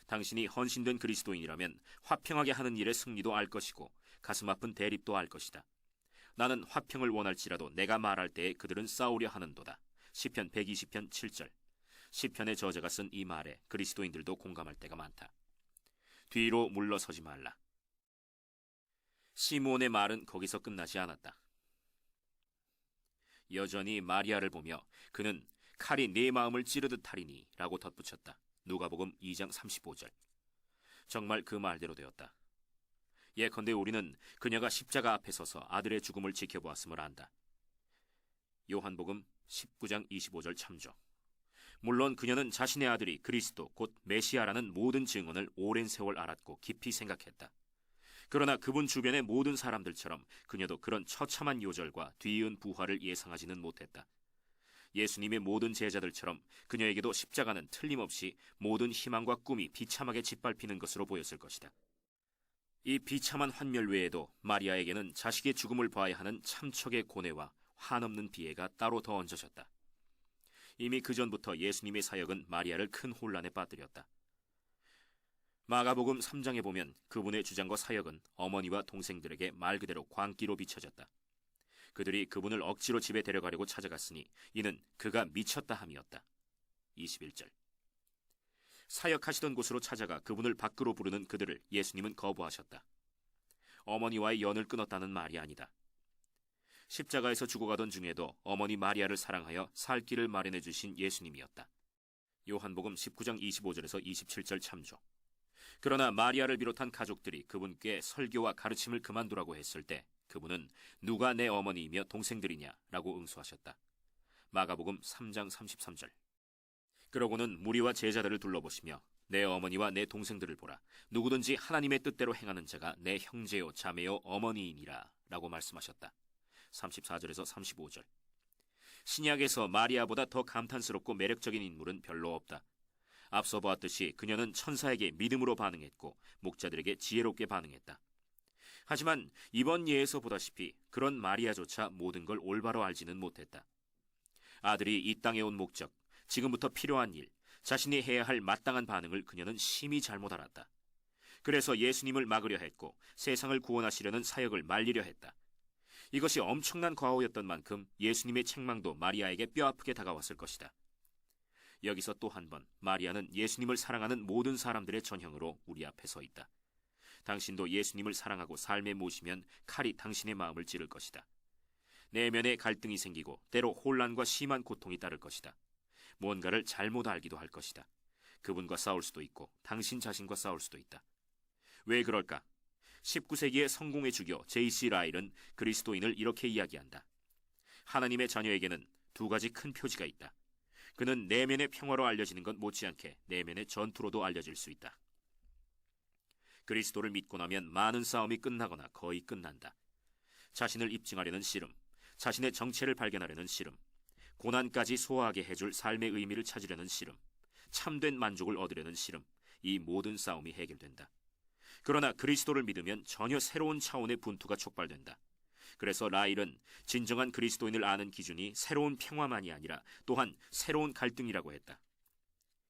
당신이 헌신된 그리스도인이라면 화평하게 하는 일의 승리도 알 것이고 가슴 아픈 대립도 알 것이다. 나는 화평을 원할지라도 내가 말할 때에 그들은 싸우려 하는도다. 시편 120편 7절. 시편의 저자가 쓴 이 말에 그리스도인들도 공감할 때가 많다. 뒤로 물러서지 말라. 시므온의 말은 거기서 끝나지 않았다. 여전히 마리아를 보며 그는 칼이 내 마음을 찌르듯 하리니 라고 덧붙였다. 누가복음 2장 35절. 정말 그 말대로 되었다. 예컨대 우리는 그녀가 십자가 앞에 서서 아들의 죽음을 지켜보았음을 안다. 요한복음 19장 25절 참조. 물론 그녀는 자신의 아들이 그리스도 곧 메시아라는 모든 증언을 오랜 세월 알았고 깊이 생각했다. 그러나 그분 주변의 모든 사람들처럼 그녀도 그런 처참한 요절과 뒤이은 부활을 예상하지는 못했다. 예수님의 모든 제자들처럼 그녀에게도 십자가는 틀림없이 모든 희망과 꿈이 비참하게 짓밟히는 것으로 보였을 것이다. 이 비참한 환멸 외에도 마리아에게는 자식의 죽음을 봐야 하는 참척의 고뇌와 한없는 비애가 따로 더 얹어졌다. 이미 그전부터 예수님의 사역은 마리아를 큰 혼란에 빠뜨렸다. 마가복음 3장에 보면 그분의 주장과 사역은 어머니와 동생들에게 말 그대로 광기로 비춰졌다. 그들이 그분을 억지로 집에 데려가려고 찾아갔으니 이는 그가 미쳤다 함이었다. 21절. 사역하시던 곳으로 찾아가 그분을 밖으로 부르는 그들을 예수님은 거부하셨다. 어머니와의 연을 끊었다는 말이 아니다. 십자가에서 죽어가던 중에도 어머니 마리아를 사랑하여 살 길을 마련해 주신 예수님이었다. 요한복음 19장 25절에서 27절 참조. 그러나 마리아를 비롯한 가족들이 그분께 설교와 가르침을 그만두라고 했을 때 그분은 누가 내 어머니이며 동생들이냐 라고 응수하셨다. 마가복음 3장 33절. 그러고는 무리와 제자들을 둘러보시며 내 어머니와 내 동생들을 보라. 누구든지 하나님의 뜻대로 행하는 자가 내 형제요 자매요 어머니이니라 라고 말씀하셨다. 34절에서 35절. 신약에서 마리아보다 더 감탄스럽고 매력적인 인물은 별로 없다. 앞서 보았듯이 그녀는 천사에게 믿음으로 반응했고 목자들에게 지혜롭게 반응했다. 하지만 이번 예에서 보다시피 그런 마리아조차 모든 걸 올바로 알지는 못했다. 아들이 이 땅에 온 목적, 지금부터 필요한 일, 자신이 해야 할 마땅한 반응을 그녀는 심히 잘못 알았다. 그래서 예수님을 막으려 했고 세상을 구원하시려는 사역을 말리려 했다. 이것이 엄청난 과오였던 만큼 예수님의 책망도 마리아에게 뼈아프게 다가왔을 것이다. 여기서 또 한 번 마리아는 예수님을 사랑하는 모든 사람들의 전형으로 우리 앞에 서 있다. 당신도 예수님을 사랑하고 삶에 모시면 칼이 당신의 마음을 찌를 것이다. 내면에 갈등이 생기고 때로 혼란과 심한 고통이 따를 것이다. 뭔가를 잘못 알기도 할 것이다. 그분과 싸울 수도 있고 당신 자신과 싸울 수도 있다. 왜 그럴까? 19세기의 성공의 주교 J.C. 라일은 그리스도인을 이렇게 이야기한다. 하나님의 자녀에게는 두 가지 큰 표지가 있다. 그는 내면의 평화로 알려지는 것 못지않게 내면의 전투로도 알려질 수 있다. 그리스도를 믿고 나면 많은 싸움이 끝나거나 거의 끝난다. 자신을 입증하려는 씨름, 자신의 정체를 발견하려는 씨름, 고난까지 소화하게 해줄 삶의 의미를 찾으려는 씨름, 참된 만족을 얻으려는 씨름, 이 모든 싸움이 해결된다. 그러나 그리스도를 믿으면 전혀 새로운 차원의 분투가 촉발된다. 그래서 라일은 진정한 그리스도인을 아는 기준이 새로운 평화만이 아니라 또한 새로운 갈등이라고 했다.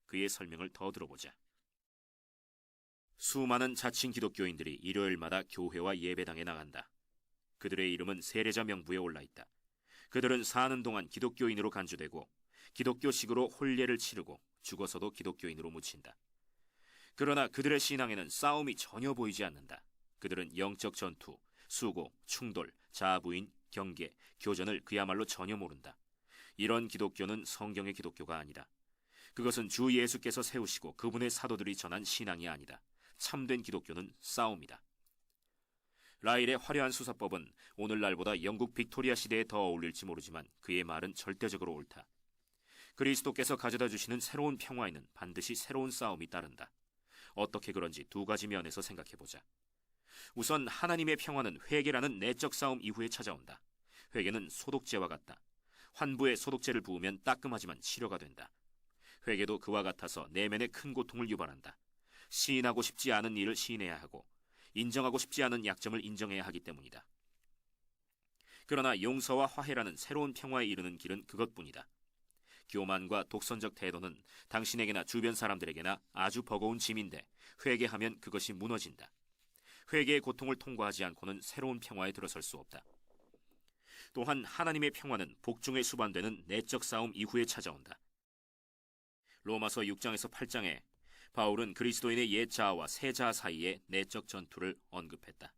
그의 설명을 더 들어보자. 수많은 자칭 기독교인들이 일요일마다 교회와 예배당에 나간다. 그들의 이름은 세례자 명부에 올라있다. 그들은 사는 동안 기독교인으로 간주되고 기독교식으로 혼례를 치르고 죽어서도 기독교인으로 묻힌다. 그러나 그들의 신앙에는 싸움이 전혀 보이지 않는다. 그들은 영적 전투, 수고, 충돌, 자부인, 경계, 교전을 그야말로 전혀 모른다. 이런 기독교는 성경의 기독교가 아니다. 그것은 주 예수께서 세우시고 그분의 사도들이 전한 신앙이 아니다. 참된 기독교는 싸움이다. 라일의 화려한 수사법은 오늘날보다 영국 빅토리아 시대에 더 어울릴지 모르지만 그의 말은 절대적으로 옳다. 그리스도께서 가져다 주시는 새로운 평화에는 반드시 새로운 싸움이 따른다. 어떻게 그런지 두 가지 면에서 생각해보자. 우선 하나님의 평화는 회개라는 내적 싸움 이후에 찾아온다. 회개는 소독제와 같다. 환부에 소독제를 부으면 따끔하지만 치료가 된다. 회개도 그와 같아서 내면의 큰 고통을 유발한다. 시인하고 싶지 않은 일을 시인해야 하고 인정하고 싶지 않은 약점을 인정해야 하기 때문이다. 그러나 용서와 화해라는 새로운 평화에 이르는 길은 그것뿐이다. 교만과 독선적 태도는 당신에게나 주변 사람들에게나 아주 버거운 짐인데 회개하면 그것이 무너진다. 회개의 고통을 통과하지 않고는 새로운 평화에 들어설 수 없다. 또한 하나님의 평화는 복종에 수반되는 내적 싸움 이후에 찾아온다. 로마서 6장에서 8장에 바울은 그리스도인의 옛 자아와 새 자아 사이의 내적 전투를 언급했다.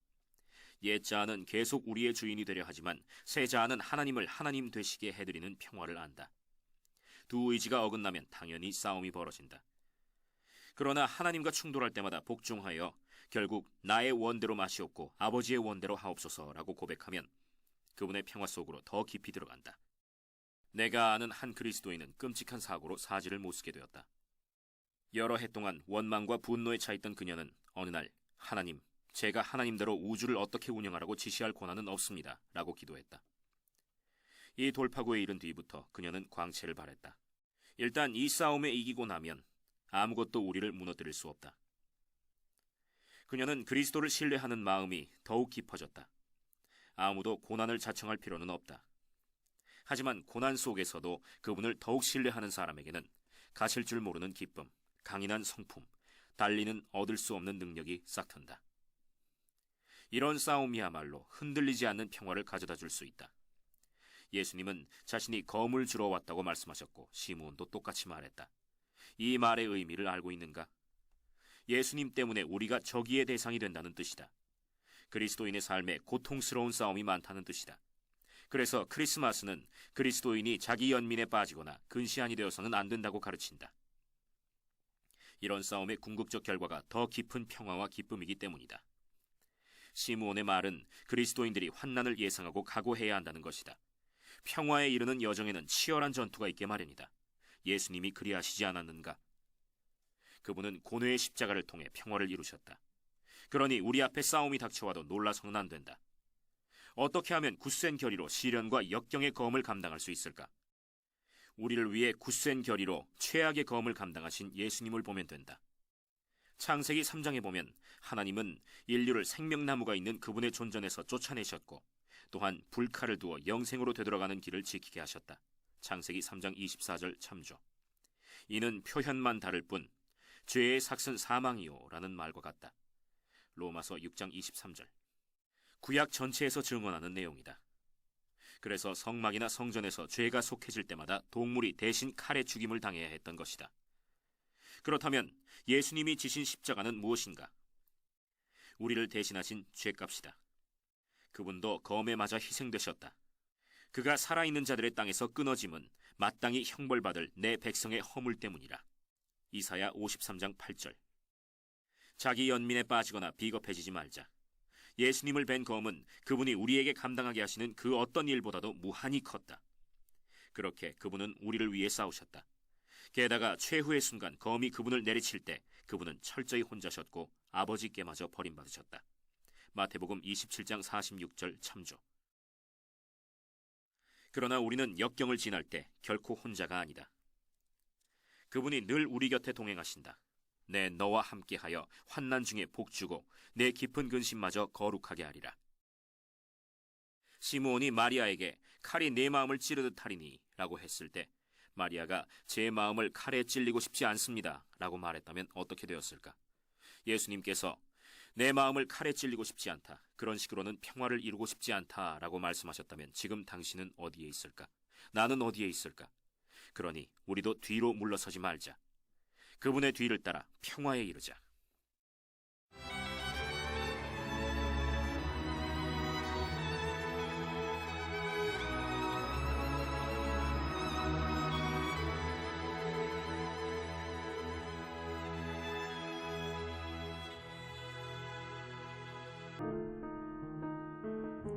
옛 자아는 계속 우리의 주인이 되려 하지만 새 자아는 하나님을 하나님 되시게 해드리는 평화를 안다. 두 의지가 어긋나면 당연히 싸움이 벌어진다. 그러나 하나님과 충돌할 때마다 복종하여 결국 나의 원대로 마시옵고 아버지의 원대로 하옵소서라고 고백하면 그분의 평화 속으로 더 깊이 들어간다. 내가 아는 한 그리스도인은 끔찍한 사고로 사지를 못 쓰게 되었다. 여러 해 동안 원망과 분노에 차있던 그녀는 어느 날 하나님, 제가 하나님대로 우주를 어떻게 운영하라고 지시할 권한은 없습니다 라고 기도했다. 이 돌파구에 이른 뒤부터 그녀는 광채를 발했다. 일단 이 싸움에 이기고 나면 아무것도 우리를 무너뜨릴 수 없다. 그녀는 그리스도를 신뢰하는 마음이 더욱 깊어졌다. 아무도 고난을 자청할 필요는 없다. 하지만 고난 속에서도 그분을 더욱 신뢰하는 사람에게는 가실 줄 모르는 기쁨, 강인한 성품, 달리는 얻을 수 없는 능력이 싹튼다. 이런 싸움이야말로 흔들리지 않는 평화를 가져다 줄 수 있다. 예수님은 자신이 검을 주러 왔다고 말씀하셨고 시므온도 똑같이 말했다. 이 말의 의미를 알고 있는가? 예수님 때문에 우리가 저기의 대상이 된다는 뜻이다. 그리스도인의 삶에 고통스러운 싸움이 많다는 뜻이다. 그래서 크리스마스는 그리스도인이 자기 연민에 빠지거나 근시안이 되어서는 안 된다고 가르친다. 이런 싸움의 궁극적 결과가 더 깊은 평화와 기쁨이기 때문이다. 시므온의 말은 그리스도인들이 환난을 예상하고 각오해야 한다는 것이다. 평화에 이르는 여정에는 치열한 전투가 있게 마련이다. 예수님이 그리하시지 않았는가? 그분은 고뇌의 십자가를 통해 평화를 이루셨다. 그러니 우리 앞에 싸움이 닥쳐와도 놀라서는 안 된다. 어떻게 하면 굳센 결의로 시련과 역경의 검을 감당할 수 있을까? 우리를 위해 굳센 결의로 최악의 검을 감당하신 예수님을 보면 된다. 창세기 3장에 보면 하나님은 인류를 생명나무가 있는 그분의 존전에서 쫓아내셨고 또한 불칼을 두어 영생으로 되돌아가는 길을 지키게 하셨다. 창세기 3장 24절 참조. 이는 표현만 다를 뿐 죄의 삭은 사망이요 라는 말과 같다. 로마서 6장 23절. 구약 전체에서 증언하는 내용이다. 그래서 성막이나 성전에서 죄가 속해질 때마다 동물이 대신 칼에 죽임을 당해야 했던 것이다. 그렇다면 예수님이 지신 십자가는 무엇인가? 우리를 대신하신 죄값이다. 그분도 검에 맞아 희생되셨다. 그가 살아있는 자들의 땅에서 끊어짐은 마땅히 형벌받을 내 백성의 허물 때문이라. 이사야 53장 8절. 자기 연민에 빠지거나 비겁해지지 말자. 예수님을 벤 검은 그분이 우리에게 감당하게 하시는 그 어떤 일보다도 무한히 컸다. 그렇게 그분은 우리를 위해 싸우셨다. 게다가 최후의 순간 검이 그분을 내리칠 때 그분은 철저히 혼자셨고 아버지께마저 버림받으셨다. 마태복음 27장 46절 참조. 그러나 우리는 역경을 지날 때 결코 혼자가 아니다. 그분이 늘 우리 곁에 동행하신다. 내 너와 함께하여 환난 중에 복주고 내 깊은 근심마저 거룩하게 하리라. 시므온이 마리아에게 칼이 내 마음을 찌르듯 하리니 라고 했을 때 마리아가 제 마음을 칼에 찔리고 싶지 않습니다 라고 말했다면 어떻게 되었을까? 예수님께서 내 마음을 칼에 찔리고 싶지 않다, 그런 식으로는 평화를 이루고 싶지 않다 라고 말씀하셨다면 지금 당신은 어디에 있을까? 나는 어디에 있을까? 그러니 우리도 뒤로 물러서지 말자. 그분의 뒤를 따라 평화에 이르자.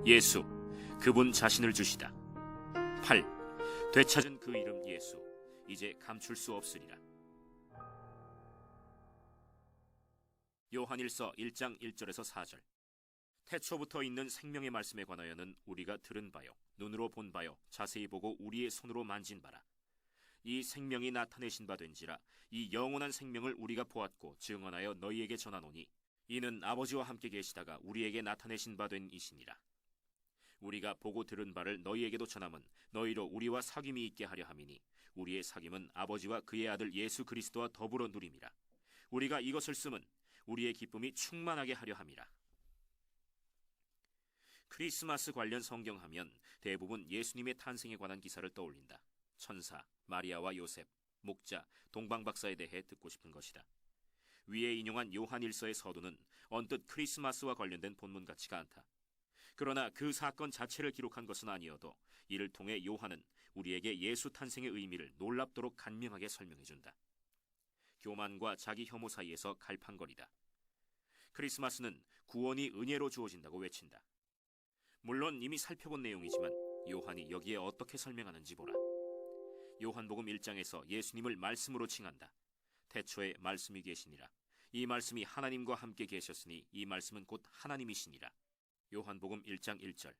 예수, 그분 자신을 주시다. 8. 되찾은 그 이름 예수, 이제 감출 수 없으리라. 요한일서 1장 1절에서 4절. 태초부터 있는 생명의 말씀에 관하여는 우리가 들은 바요, 눈으로 본 바요, 자세히 보고 우리의 손으로 만진 바라. 이 생명이 나타내신 바 된지라. 이 영원한 생명을 우리가 보았고 증언하여 너희에게 전하노니 이는 아버지와 함께 계시다가 우리에게 나타내신 바 된 이시니라. 우리가 보고 들은 바를 너희에게도 전함은 너희로 우리와 사귐이 있게 하려 함이니 우리의 사귐은 아버지와 그의 아들 예수 그리스도와 더불어 누림이라. 우리가 이것을 쓰면 우리의 기쁨이 충만하게 하려 함이라. 크리스마스 관련 성경하면 대부분 예수님의 탄생에 관한 기사를 떠올린다. 천사, 마리아와 요셉, 목자, 동방박사에 대해 듣고 싶은 것이다. 위에 인용한 요한일서의 서두는 언뜻 크리스마스와 관련된 본문 같지가 않다. 그러나 그 사건 자체를 기록한 것은 아니어도 이를 통해 요한은 우리에게 예수 탄생의 의미를 놀랍도록 간명하게 설명해준다. 교만과 자기 혐오 사이에서 갈팡거리다. 크리스마스는 구원이 은혜로 주어진다고 외친다. 물론 이미 살펴본 내용이지만 요한이 여기에 어떻게 설명하는지 보라. 요한복음 1장에서 예수님을 말씀으로 칭한다. 태초에 말씀이 계시니라. 이 말씀이 하나님과 함께 계셨으니 이 말씀은 곧 하나님이시니라. 요한복음 1장 1절.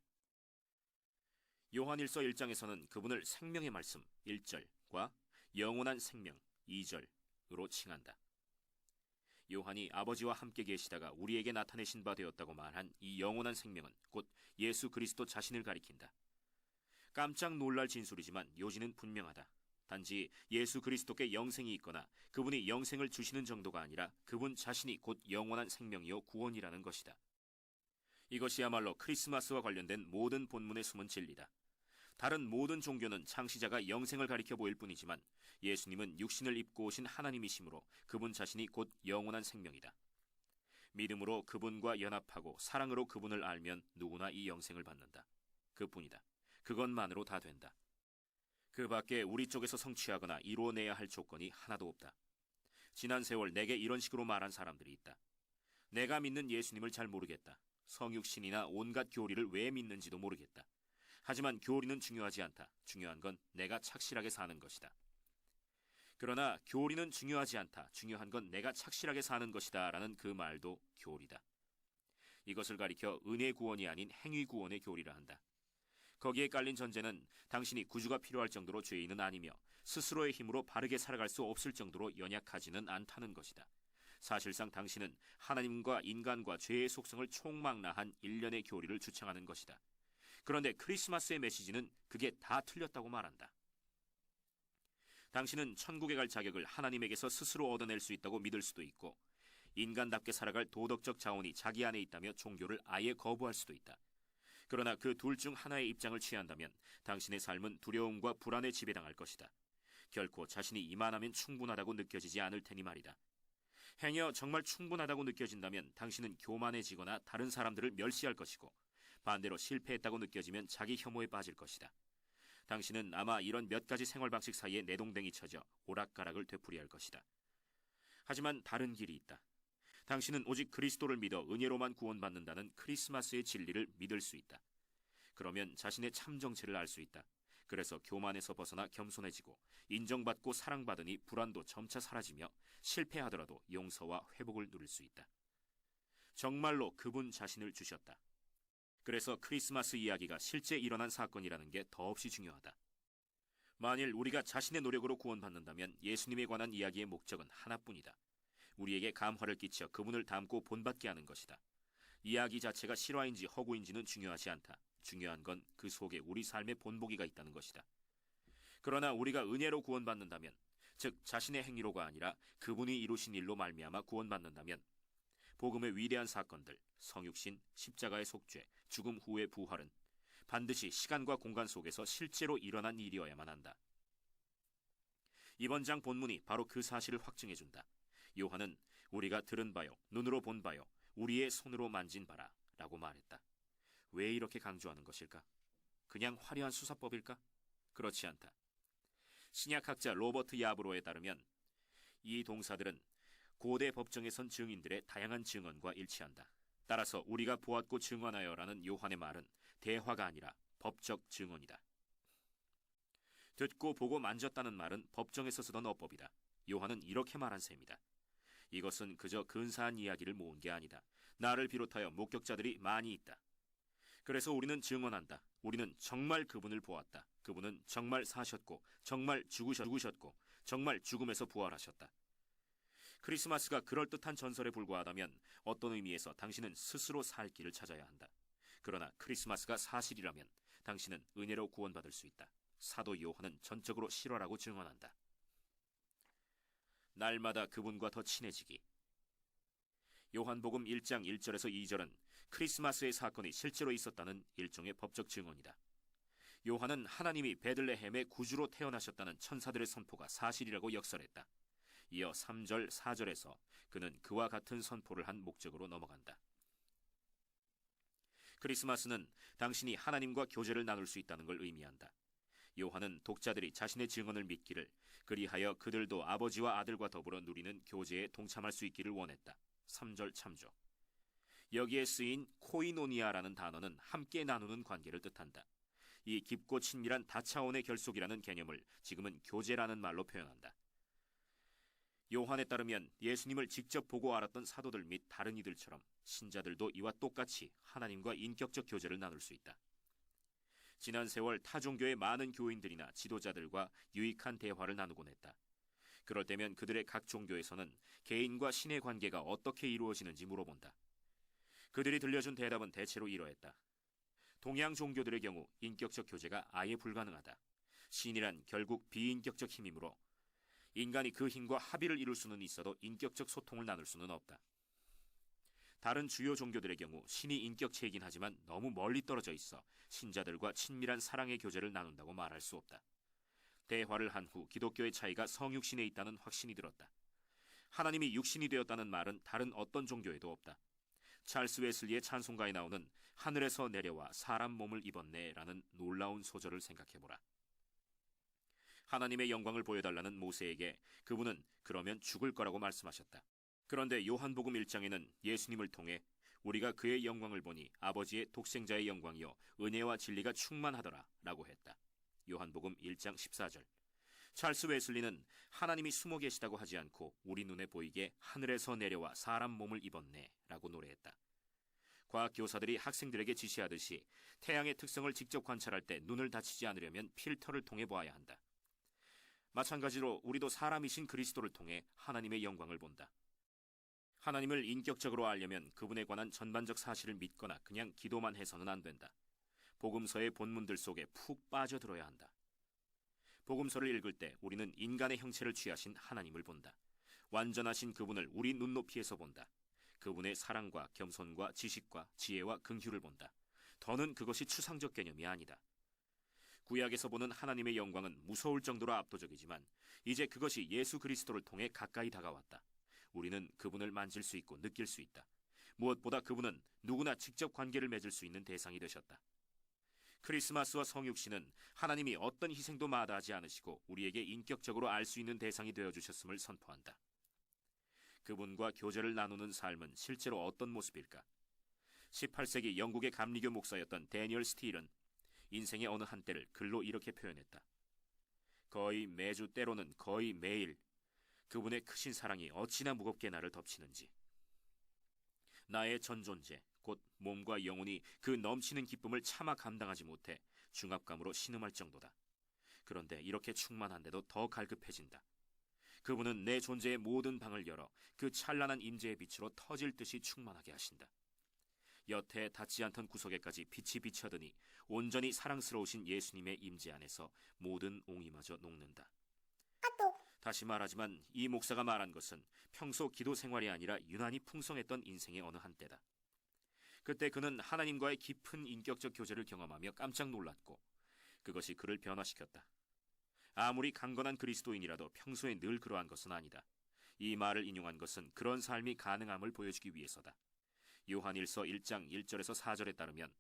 요한일서 1장에서는 그분을 생명의 말씀 1절과 영원한 생명 2절으로 칭한다. 요한이 아버지와 함께 계시다가 우리에게 나타내신 바 되었다고 말한 이 영원한 생명은 곧 예수 그리스도 자신을 가리킨다. 깜짝 놀랄 진술이지만 요지는 분명하다. 단지 예수 그리스도께 영생이 있거나 그분이 영생을 주시는 정도가 아니라 그분 자신이 곧 영원한 생명이요 구원이라는 것이다. 이것이야말로 크리스마스와 관련된 모든 본문의 숨은 진리다. 다른 모든 종교는 창시자가 영생을 가리켜 보일 뿐이지만 예수님은 육신을 입고 오신 하나님이시므로 그분 자신이 곧 영원한 생명이다. 믿음으로 그분과 연합하고 사랑으로 그분을 알면 누구나 이 영생을 받는다. 그뿐이다. 그것만으로 다 된다. 그 밖에 우리 쪽에서 성취하거나 이루어내야 할 조건이 하나도 없다. 지난 세월 내게 이런 식으로 말한 사람들이 있다. 내가 믿는 예수님을 잘 모르겠다. 성육신이나 온갖 교리를 왜 믿는지도 모르겠다. 하지만 교리는 중요하지 않다. 중요한 건 내가 착실하게 사는 것이다. 그러나 교리는 중요하지 않다. 중요한 건 내가 착실하게 사는 것이다 라는 그 말도 교리다. 이것을 가리켜 은혜 구원이 아닌 행위 구원의 교리라 한다. 거기에 깔린 전제는 당신이 구주가 필요할 정도로 죄인은 아니며 스스로의 힘으로 바르게 살아갈 수 없을 정도로 연약하지는 않다는 것이다. 사실상 당신은 하나님과 인간과 죄의 속성을 총망라한 일련의 교리를 주창하는 것이다. 그런데 크리스마스의 메시지는 그게 다 틀렸다고 말한다. 당신은 천국에 갈 자격을 하나님에게서 스스로 얻어낼 수 있다고 믿을 수도 있고 인간답게 살아갈 도덕적 자원이 자기 안에 있다며 종교를 아예 거부할 수도 있다. 그러나 그 둘 중 하나의 입장을 취한다면 당신의 삶은 두려움과 불안에 지배당할 것이다. 결코 자신이 이만하면 충분하다고 느껴지지 않을 테니 말이다. 행여 정말 충분하다고 느껴진다면 당신은 교만해지거나 다른 사람들을 멸시할 것이고 반대로 실패했다고 느껴지면 자기 혐오에 빠질 것이다. 당신은 아마 이런 몇 가지 생활 방식 사이에 내동댕이 쳐져 오락가락을 되풀이할 것이다. 하지만 다른 길이 있다. 당신은 오직 그리스도를 믿어 은혜로만 구원받는다는 크리스마스의 진리를 믿을 수 있다. 그러면 자신의 참 정체를 알 수 있다. 그래서 교만에서 벗어나 겸손해지고 인정받고 사랑받으니 불안도 점차 사라지며 실패하더라도 용서와 회복을 누릴 수 있다. 정말로 그분 자신을 주셨다. 그래서 크리스마스 이야기가 실제 일어난 사건이라는 게 더없이 중요하다. 만일 우리가 자신의 노력으로 구원받는다면 예수님에 관한 이야기의 목적은 하나뿐이다. 우리에게 감화를 끼쳐 그분을 닮고 본받게 하는 것이다. 이야기 자체가 실화인지 허구인지는 중요하지 않다. 중요한 건 그 속에 우리 삶의 본보기가 있다는 것이다. 그러나 우리가 은혜로 구원받는다면, 즉 자신의 행위로가 아니라 그분이 이루신 일로 말미암아 구원받는다면 복음의 위대한 사건들, 성육신, 십자가의 속죄, 죽음 후의 부활은 반드시 시간과 공간 속에서 실제로 일어난 일이어야만 한다. 이번 장 본문이 바로 그 사실을 확증해준다. 요한은 우리가 들은 바요, 눈으로 본 바요, 우리의 손으로 만진 바라 라고 말했다. 왜 이렇게 강조하는 것일까? 그냥 화려한 수사법일까? 그렇지 않다. 신약학자 로버트 야브로에 따르면 이 동사들은 고대 법정에 선 증인들의 다양한 증언과 일치한다. 따라서 우리가 보았고 증언하여라는 요한의 말은 대화가 아니라 법적 증언이다. 듣고 보고 만졌다는 말은 법정에서 쓰던 어법이다. 요한은 이렇게 말한 셈이다. 이것은 그저 근사한 이야기를 모은 게 아니다. 나를 비롯하여 목격자들이 많이 있다. 그래서 우리는 증언한다. 우리는 정말 그분을 보았다. 그분은 정말 사셨고 정말 죽으셨고 정말 죽음에서 부활하셨다. 크리스마스가 그럴듯한 전설에 불과하다면 어떤 의미에서 당신은 스스로 살 길을 찾아야 한다. 그러나 크리스마스가 사실이라면 당신은 은혜로 구원받을 수 있다. 사도 요한은 전적으로 실화라고 증언한다. 날마다 그분과 더 친해지기. 요한복음 1장 1절에서 2절은 크리스마스의 사건이 실제로 있었다는 일종의 법적 증언이다. 요한은 하나님이 베들레헴의 구주로 태어나셨다는 천사들의 선포가 사실이라고 역설했다. 이어 3절, 4절에서 그는 그와 같은 선포를 한 목적으로 넘어간다. 크리스마스는 당신이 하나님과 교제를 나눌 수 있다는 걸 의미한다. 요한은 독자들이 자신의 증언을 믿기를, 그리하여 그들도 아버지와 아들과 더불어 누리는 교제에 동참할 수 있기를 원했다. 3절 참조. 여기에 쓰인 코이노니아라는 단어는 함께 나누는 관계를 뜻한다. 이 깊고 친밀한 다차원의 결속이라는 개념을 지금은 교제라는 말로 표현한다. 요한에 따르면 예수님을 직접 보고 알았던 사도들 및 다른 이들처럼 신자들도 이와 똑같이 하나님과 인격적 교제를 나눌 수 있다. 지난 세월 타 종교의 많은 교인들이나 지도자들과 유익한 대화를 나누곤 했다. 그럴 때면 그들의 각 종교에서는 개인과 신의 관계가 어떻게 이루어지는지 물어본다. 그들이 들려준 대답은 대체로 이러했다. 동양 종교들의 경우 인격적 교제가 아예 불가능하다. 신이란 결국 비인격적 힘이므로 인간이 그 힘과 합의를 이룰 수는 있어도 인격적 소통을 나눌 수는 없다. 다른 주요 종교들의 경우 신이 인격체이긴 하지만 너무 멀리 떨어져 있어 신자들과 친밀한 사랑의 교제를 나눈다고 말할 수 없다. 대화를 한 후 기독교의 차이가 성육신에 있다는 확신이 들었다. 하나님이 육신이 되었다는 말은 다른 어떤 종교에도 없다. 찰스 웨슬리의 찬송가에 나오는 하늘에서 내려와 사람 몸을 입었네라는 놀라운 소절을 생각해보라. 하나님의 영광을 보여달라는 모세에게 그분은 그러면 죽을 거라고 말씀하셨다. 그런데 요한복음 1장에는 예수님을 통해 우리가 그의 영광을 보니 아버지의 독생자의 영광이요 은혜와 진리가 충만하더라 라고 했다. 요한복음 1장 14절. 찰스 웨슬리는 하나님이 숨어 계시다고 하지 않고 우리 눈에 보이게 하늘에서 내려와 사람 몸을 입었네 라고 노래했다. 과학교사들이 학생들에게 지시하듯이 태양의 특성을 직접 관찰할 때 눈을 다치지 않으려면 필터를 통해 보아야 한다. 마찬가지로 우리도 사람이신 그리스도를 통해 하나님의 영광을 본다. 하나님을 인격적으로 알려면 그분에 관한 전반적 사실을 믿거나 그냥 기도만 해서는 안 된다. 복음서의 본문들 속에 푹 빠져들어야 한다. 복음서를 읽을 때 우리는 인간의 형체를 취하신 하나님을 본다. 완전하신 그분을 우리 눈높이에서 본다. 그분의 사랑과 겸손과 지식과 지혜와 긍휼을 본다. 더는 그것이 추상적 개념이 아니다. 구약에서 보는 하나님의 영광은 무서울 정도로 압도적이지만 이제 그것이 예수 그리스도를 통해 가까이 다가왔다. 우리는 그분을 만질 수 있고 느낄 수 있다. 무엇보다 그분은 누구나 직접 관계를 맺을 수 있는 대상이 되셨다. 크리스마스와 성육신은 하나님이 어떤 희생도 마다하지 않으시고 우리에게 인격적으로 알 수 있는 대상이 되어주셨음을 선포한다. 그분과 교제를 나누는 삶은 실제로 어떤 모습일까? 18세기 영국의 감리교 목사였던 데니얼 스틸은 인생의 어느 한때를 글로 이렇게 표현했다. 거의 매주 때로는 거의 매일 그분의 크신 사랑이 어찌나 무겁게 나를 덮치는지. 나의 전 존재, 곧 몸과 영혼이 그 넘치는 기쁨을 차마 감당하지 못해 중압감으로 신음할 정도다. 그런데 이렇게 충만한데도 더 갈급해진다. 그분은 내 존재의 모든 방을 열어 그 찬란한 임재의 빛으로 터질 듯이 충만하게 하신다. 여태 닿지 않던 구석에까지 빛이 비쳐드니 온전히 사랑스러우신 예수님의 임재 안에서 모든 옹이마저 녹는다. 다시 말하지만 이 목사가 말한 것은 평소 기도 생활이 아니라 유난히 풍성했던 인생의 어느 한때다. 그때 그는 하나님과의 깊은 인격적 교제를 경험하며 깜짝 놀랐고 그것이 그를 변화시켰다. 아무리 강건한 그리스도인이라도 평소에 늘 그러한 것은 아니다. 이 말을 인용한 것은 그런 삶이 가능함을 보여주기 위해서다. 요한일서 1장 1절에서 4절에 따르면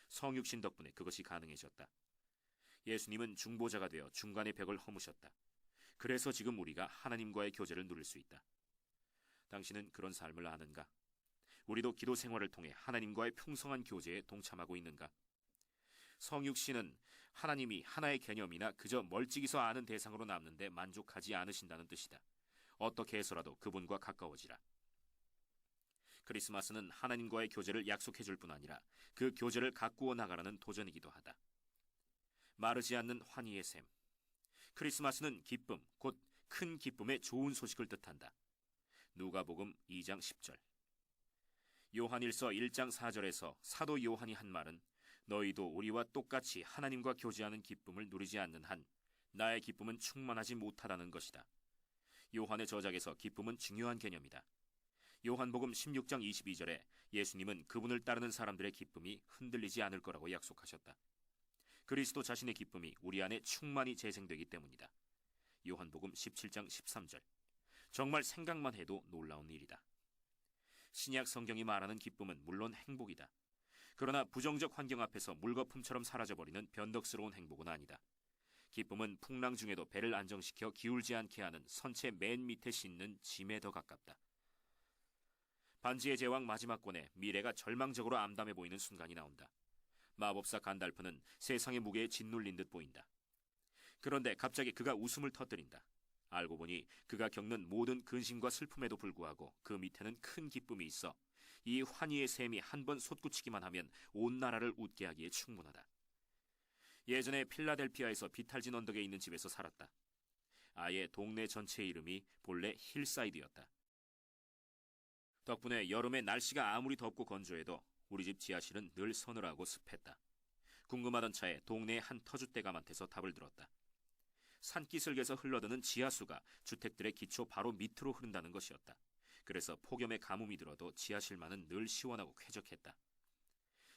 성육신 덕분에 그것이 가능해졌다. 예수님은 중보자가 되어 중간의 벽을 허무셨다. 그래서 지금 우리가 하나님과의 교제를 누릴 수 있다. 당신은 그런 삶을 아는가? 우리도 기도 생활을 통해 하나님과의 풍성한 교제에 동참하고 있는가? 성육신은 하나님이 하나의 개념이나 그저 멀찍이서 아는 대상으로 남는데 만족하지 않으신다는 뜻이다. 어떻게 해서라도 그분과 가까워지라. 크리스마스는 하나님과의 교제를 약속해 줄 뿐 아니라 그 교제를 가꾸어 나가라는 도전이기도 하다. 마르지 않는 환희의 샘. 크리스마스는 기쁨, 곧 큰 기쁨의 좋은 소식을 뜻한다. 누가복음 2장 10절. 요한일서 1장 4절에서 사도 요한이 한 말은 너희도 우리와 똑같이 하나님과 교제하는 기쁨을 누리지 않는 한 나의 기쁨은 충만하지 못하다는 것이다. 요한의 저작에서 기쁨은 중요한 개념이다. 요한복음 16장 22절에 예수님은 그분을 따르는 사람들의 기쁨이 흔들리지 않을 거라고 약속하셨다. 그리스도 자신의 기쁨이 우리 안에 충만히 재생되기 때문이다. 요한복음 17장 13절. 정말 생각만 해도 놀라운 일이다. 신약 성경이 말하는 기쁨은 물론 행복이다. 그러나 부정적 환경 앞에서 물거품처럼 사라져버리는 변덕스러운 행복은 아니다. 기쁨은 풍랑 중에도 배를 안정시켜 기울지 않게 하는 선체 맨 밑에 싣는 짐에 더 가깝다. 반지의 제왕 마지막 권에 미래가 절망적으로 암담해 보이는 순간이 나온다. 마법사 간달프는 세상의 무게에 짓눌린 듯 보인다. 그런데 갑자기 그가 웃음을 터뜨린다. 알고 보니 그가 겪는 모든 근심과 슬픔에도 불구하고 그 밑에는 큰 기쁨이 있어 이 환희의 샘이 한 번 솟구치기만 하면 온 나라를 웃게 하기에 충분하다. 예전에 필라델피아에서 비탈진 언덕에 있는 집에서 살았다. 아예 동네 전체의 이름이 본래 힐사이드였다. 덕분에 여름에 날씨가 아무리 덥고 건조해도 우리 집 지하실은 늘 서늘하고 습했다. 궁금하던 차에 동네의 한 터줏대감한테서 답을 들었다. 산기슭에서 흘러드는 지하수가 주택들의 기초 바로 밑으로 흐른다는 것이었다. 그래서 폭염에 가뭄이 들어도 지하실만은 늘 시원하고 쾌적했다.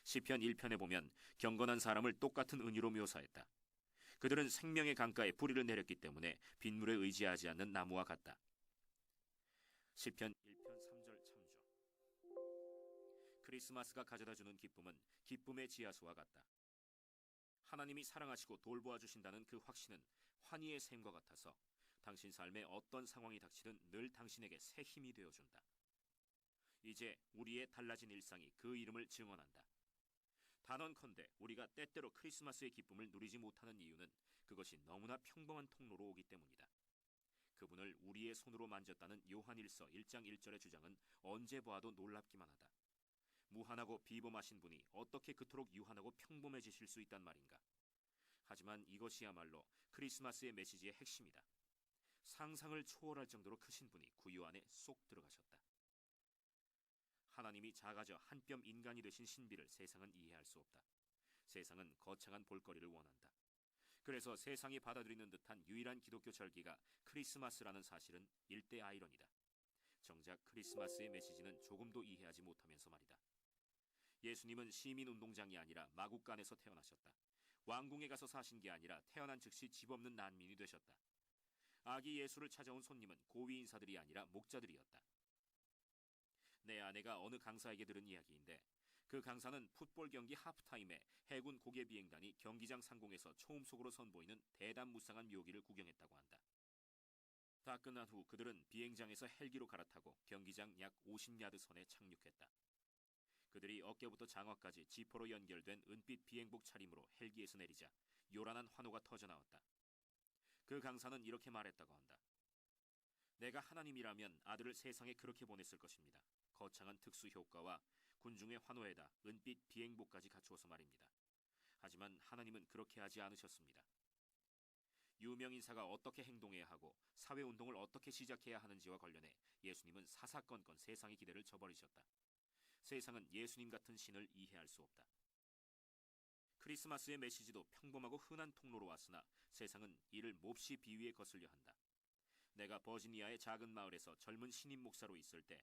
시편 1편에 보면 경건한 사람을 똑같은 은유로 묘사했다. 그들은 생명의 강가에 뿌리를 내렸기 때문에 빗물에 의지하지 않는 나무와 같다. 시편 1편 3절 참조. 크리스마스가 가져다주는 기쁨은 기쁨의 지하수와 같다. 하나님이 사랑하시고 돌보아 주신다는 그 확신은 환희의 샘과 같아서 당신 삶에 어떤 상황이 닥치든 늘 당신에게 새 힘이 되어준다. 이제 우리의 달라진 일상이 그 이름을 증언한다. 단언컨대 우리가 때때로 크리스마스의 기쁨을 누리지 못하는 이유는 그것이 너무나 평범한 통로로 오기 때문이다. 그분을 우리의 손으로 만졌다는 요한일서 1장 1절의 주장은 언제 보아도 놀랍기만 하다. 무한하고 비범하신 분이 어떻게 그토록 유한하고 평범해지실 수 있단 말인가. 하지만 이것이야말로 크리스마스의 메시지의 핵심이다. 상상을 초월할 정도로 크신 분이 구유 안에 쏙 들어가셨다. 하나님이 작아져 한 뼘 인간이 되신 신비를 세상은 이해할 수 없다. 세상은 거창한 볼거리를 원한다. 그래서 세상이 받아들이는 듯한 유일한 기독교 절기가 크리스마스라는 사실은 일대 아이러니다. 정작 크리스마스의 메시지는 조금도 이해하지 못하면서 말이다. 예수님은 시민운동장이 아니라 마국간에서 태어나셨다. 왕궁에 가서 사신 게 아니라 태어난 즉시 집 없는 난민이 되셨다. 아기 예수를 찾아온 손님은 고위 인사들이 아니라 목자들이었다. 내 아내가 어느 강사에게 들은 이야기인데 그 강사는 풋볼 경기 하프타임에 해군 고개 비행단이 경기장 상공에서 초음속으로 선보이는 대담무쌍한 묘기를 구경했다고 한다. 다 끝난 후 그들은 비행장에서 헬기로 갈아타고 경기장 약 50야드 선에 착륙했다. 그들이 어깨부터 장화까지 지퍼로 연결된 은빛 비행복 차림으로 헬기에서 내리자 요란한 환호가 터져나왔다. 그 강사는 이렇게 말했다고 한다. 내가 하나님이라면 아들을 세상에 그렇게 보냈을 것입니다. 거창한 특수 효과와 군중의 환호에다 은빛 비행복까지 갖추어서 말입니다. 하지만 하나님은 그렇게 하지 않으셨습니다. 유명인사가 어떻게 행동해야 하고 사회운동을 어떻게 시작해야 하는지와 관련해 예수님은 사사건건 세상의 기대를 저버리셨다. 세상은 예수님 같은 신을 이해할 수 없다. 크리스마스의 메시지도 평범하고 흔한 통로로 왔으나 세상은 이를 몹시 비위에 거슬려 한다. 내가 버지니아의 작은 마을에서 젊은 신임 목사로 있을 때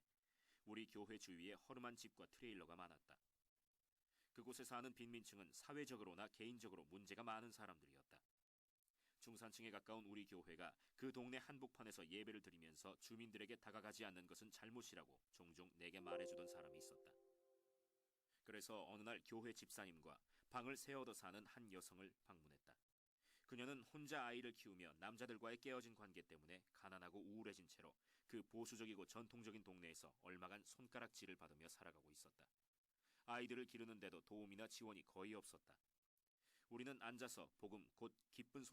우리 교회 주위에 허름한 집과 트레일러가 많았다. 그곳에 사는 빈민층은 사회적으로나 개인적으로 문제가 많은 사람들이었다. 중산층에 가까운 우리 교회가 그 동네 한복판에서 예배를 드리면서 주민들에게 다가가지 않는 것은 잘못이라고 종종 내게 말해주던 사람이 있었다. 그래서 어느 날 교회 집사님과 방을 새 얻어 사는 한 여성을 방문했다. 그녀는 혼자 아이를 키우며 남자들과의 깨어진 관계 때문에 가난하고 우울해진 채로 그 보수적이고 전통적인 동네에서 얼마간 손가락질을 받으며 살아가고 있었다. 아이들을 기르는데도 도움이나 지원이 거의 없었다. 우리는 앉아서 복음 곧